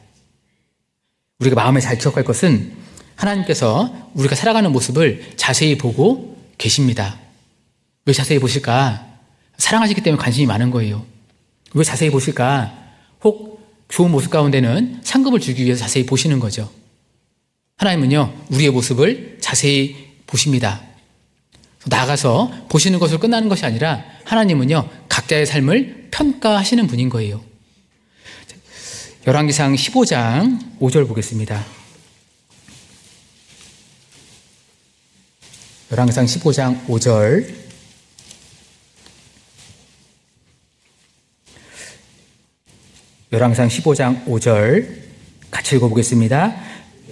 우리가 마음에 잘 기억할 것은 하나님께서 우리가 살아가는 모습을 자세히 보고 계십니다. 왜 자세히 보실까? 사랑하시기 때문에 관심이 많은 거예요. 왜 자세히 보실까? 혹 좋은 모습 가운데는 상급을 주기 위해서 자세히 보시는 거죠. 하나님은요, 우리의 모습을 자세히 보십니다. 나아가서 보시는 것으로 끝나는 것이 아니라 하나님은요, 각자의 삶을 평가하시는 분인 거예요. 열왕기상 15장 5절 보겠습니다. 열왕기상 15장 5절. 열왕기상 15장 5절 같이 읽어보겠습니다.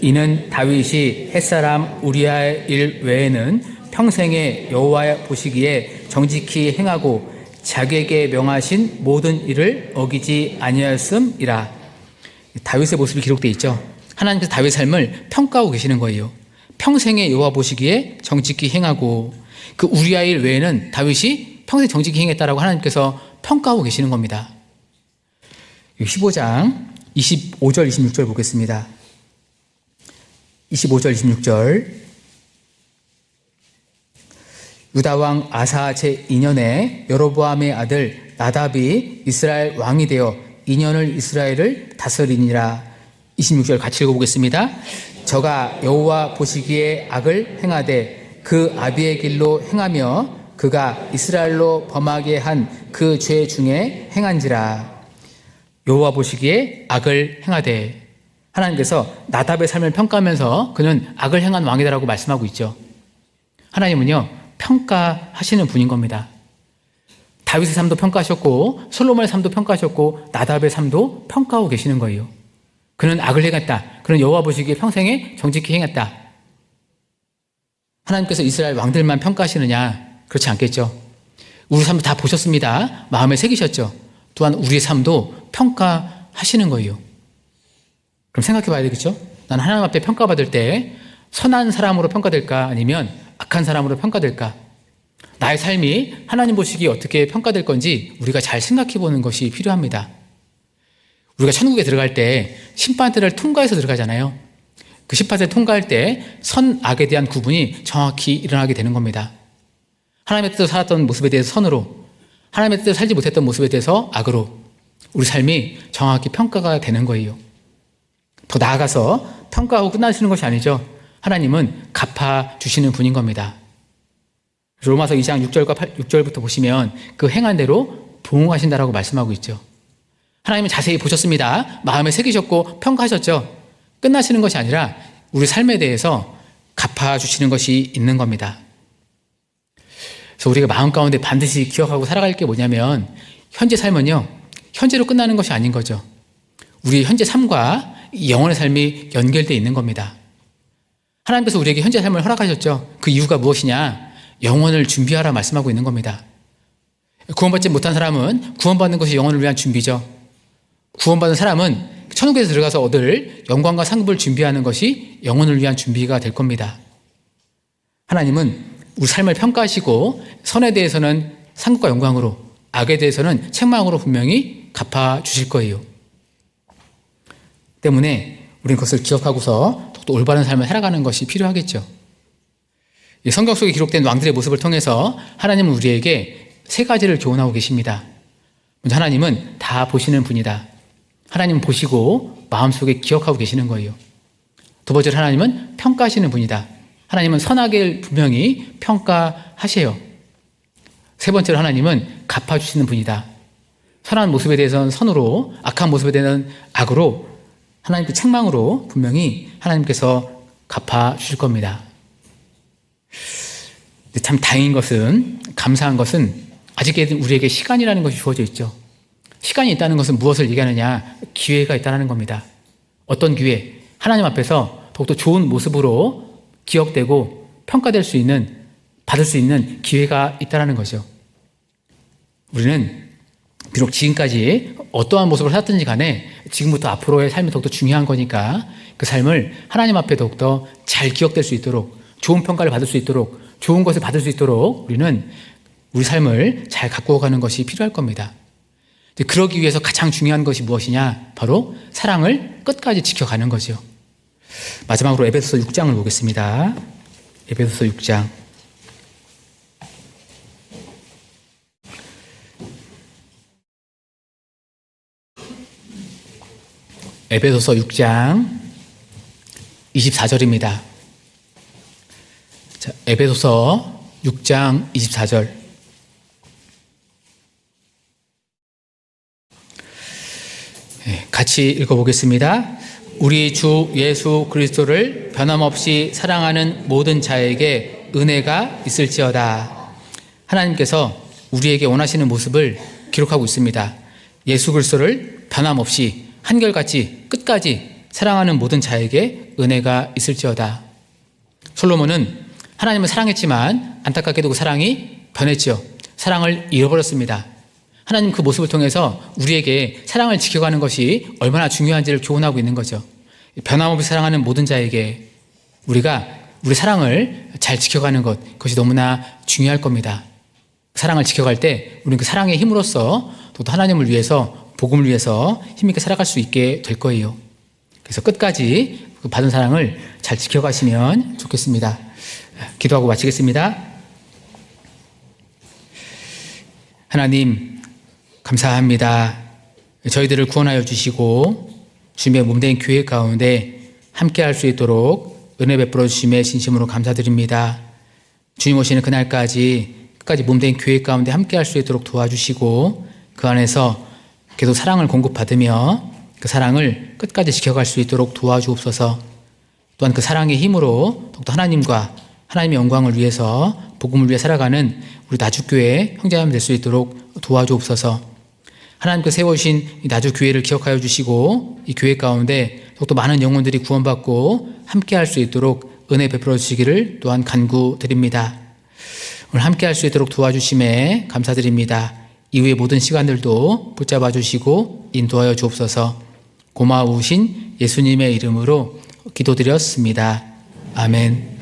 이는 다윗이 햇사람 우리아의 일 외에는 평생에 여호와 보시기에 정직히 행하고 자기에게 명하신 모든 일을 어기지 아니하였음이라. 다윗의 모습이 기록되어 있죠. 하나님께서 다윗의 삶을 평가하고 계시는 거예요. 평생에 여호와 보시기에 정직히 행하고, 그 우리아의 일 외에는 다윗이 평생 정직히 행했다라고 하나님께서 평가하고 계시는 겁니다. 15장 25절 26절 보겠습니다. 25절 26절. 유다왕 아사 제2년에 여로보암의 아들 나답이 이스라엘 왕이 되어 2년을 이스라엘을 다스리니라. 26절 같이 읽어보겠습니다. 저가 여호와 보시기에 악을 행하되 그 아비의 길로 행하며 그가 이스라엘로 범하게 한 그 죄 중에 행한지라. 여호와 보시기에 악을 행하되, 하나님께서 나답의 삶을 평가하면서 그는 악을 행한 왕이다라고 말씀하고 있죠. 하나님은요, 평가하시는 분인 겁니다. 다윗의 삶도 평가하셨고 솔로몬의 삶도 평가하셨고 나답의 삶도 평가하고 계시는 거예요. 그는 악을 행했다. 그는 여호와 보시기에 평생에 정직히 행했다. 하나님께서 이스라엘 왕들만 평가하시느냐? 그렇지 않겠죠. 우리 삶도 다 보셨습니다. 마음에 새기셨죠. 또한 우리의 삶도 평가하시는 거예요. 그럼 생각해 봐야 되겠죠? 나는 하나님 앞에 평가받을 때 선한 사람으로 평가될까? 아니면 악한 사람으로 평가될까? 나의 삶이 하나님 보시기에 어떻게 평가될 건지 우리가 잘 생각해 보는 것이 필요합니다. 우리가 천국에 들어갈 때 심판대를 통과해서 들어가잖아요. 그 심판대를 통과할 때 선악에 대한 구분이 정확히 일어나게 되는 겁니다. 하나님의 뜻대로 살았던 모습에 대해서 선으로, 하나님의 뜻대로 살지 못했던 모습에 대해서 악으로 우리 삶이 정확히 평가가 되는 거예요. 더 나아가서 평가하고 끝나시는 것이 아니죠. 하나님은 갚아주시는 분인 겁니다. 로마서 2장 6절부터 보시면 그 행한 대로 보응하신다라고 말씀하고 있죠. 하나님은 자세히 보셨습니다. 마음에 새기셨고 평가하셨죠. 끝나시는 것이 아니라 우리 삶에 대해서 갚아주시는 것이 있는 겁니다. 그래서 우리가 마음 가운데 반드시 기억하고 살아갈 게 뭐냐면, 현재 삶은요, 현재로 끝나는 것이 아닌 거죠. 우리 현재 삶과 영혼의 삶이 연결되어 있는 겁니다. 하나님께서 우리에게 현재 삶을 허락하셨죠. 그 이유가 무엇이냐? 영혼을 준비하라 말씀하고 있는 겁니다. 구원받지 못한 사람은 구원받는 것이 영혼을 위한 준비죠. 구원받은 사람은 천국에서 들어가서 얻을 영광과 상급을 준비하는 것이 영혼을 위한 준비가 될 겁니다. 하나님은 우리 삶을 평가하시고 선에 대해서는 상급과 영광으로, 악에 대해서는 책망으로 분명히 갚아주실 거예요. 때문에 우리는 그것을 기억하고서 또 올바른 삶을 살아가는 것이 필요하겠죠. 성경 속에 기록된 왕들의 모습을 통해서 하나님은 우리에게 세 가지를 교훈하고 계십니다. 먼저 하나님은 다 보시는 분이다. 하나님은 보시고 마음속에 기억하고 계시는 거예요. 두 번째로 하나님은 평가하시는 분이다. 하나님은 선악을 분명히 평가하세요. 세 번째로 하나님은 갚아주시는 분이다. 선한 모습에 대해서는 선으로, 악한 모습에 대해서는 악으로, 하나님께 책망으로 분명히 하나님께서 갚아주실 겁니다. 참 다행인 것은, 감사한 것은 아직까지 우리에게 시간이라는 것이 주어져 있죠. 시간이 있다는 것은 무엇을 얘기하느냐? 기회가 있다는 겁니다. 어떤 기회? 하나님 앞에서 더욱더 좋은 모습으로 기억되고 평가될 수 있는, 받을 수 있는 기회가 있다는 거죠. 우리는 비록 지금까지 어떠한 모습을 살았든지 간에 지금부터 앞으로의 삶이 더욱더 중요한 거니까 그 삶을 하나님 앞에 더욱더 잘 기억될 수 있도록, 좋은 평가를 받을 수 있도록, 좋은 것을 받을 수 있도록 우리는 우리 삶을 잘 가꾸어 가는 것이 필요할 겁니다. 그러기 위해서 가장 중요한 것이 무엇이냐? 바로 사랑을 끝까지 지켜가는 거죠. 마지막으로 에베소서 6장을 보겠습니다. 에베소서 6장. 에베소서 6장 24절입니다. 자, 에베소서 6장 24절. 같이 읽어보겠습니다. 우리 주 예수 그리스도를 변함없이 사랑하는 모든 자에게 은혜가 있을지어다. 하나님께서 우리에게 원하시는 모습을 기록하고 있습니다. 예수 그리스도를 변함없이 한결같이 끝까지 사랑하는 모든 자에게 은혜가 있을지어다. 솔로몬은 하나님을 사랑했지만 안타깝게도 그 사랑이 변했죠. 사랑을 잃어버렸습니다. 하나님 그 모습을 통해서 우리에게 사랑을 지켜가는 것이 얼마나 중요한지를 교훈하고 있는 거죠. 변함없이 사랑하는 모든 자에게 우리가 우리 사랑을 잘 지켜가는 것, 그것이 너무나 중요할 겁니다. 사랑을 지켜갈 때 우리는 그 사랑의 힘으로써 또 하나님을 위해서, 복음을 위해서 힘있게 살아갈 수 있게 될 거예요. 그래서 끝까지 받은 사랑을 잘 지켜가시면 좋겠습니다. 기도하고 마치겠습니다. 하나님, 감사합니다. 저희들을 구원하여 주시고 주님의 몸된 교회 가운데 함께 할 수 있도록 은혜 베풀어 주심에 진심으로 감사드립니다. 주님 오시는 그날까지 끝까지 몸된 교회 가운데 함께 할 수 있도록 도와주시고 그 안에서 계속 사랑을 공급받으며 그 사랑을 끝까지 지켜갈 수 있도록 도와주옵소서. 또한 그 사랑의 힘으로 더욱더 하나님과 하나님의 영광을 위해서 복음을 위해 살아가는 우리 나주교회 형제자매 될 수 있도록 도와주옵소서. 하나님께서 세우신 이 나주교회를 기억하여 주시고 이 교회 가운데 더욱더 많은 영혼들이 구원받고 함께 할 수 있도록 은혜 베풀어 주시기를 또한 간구드립니다. 오늘 함께 할 수 있도록 도와주심에 감사드립니다. 이후의 모든 시간들도 붙잡아 주시고 인도하여 주옵소서. 고마우신 예수님의 이름으로 기도드렸습니다. 아멘.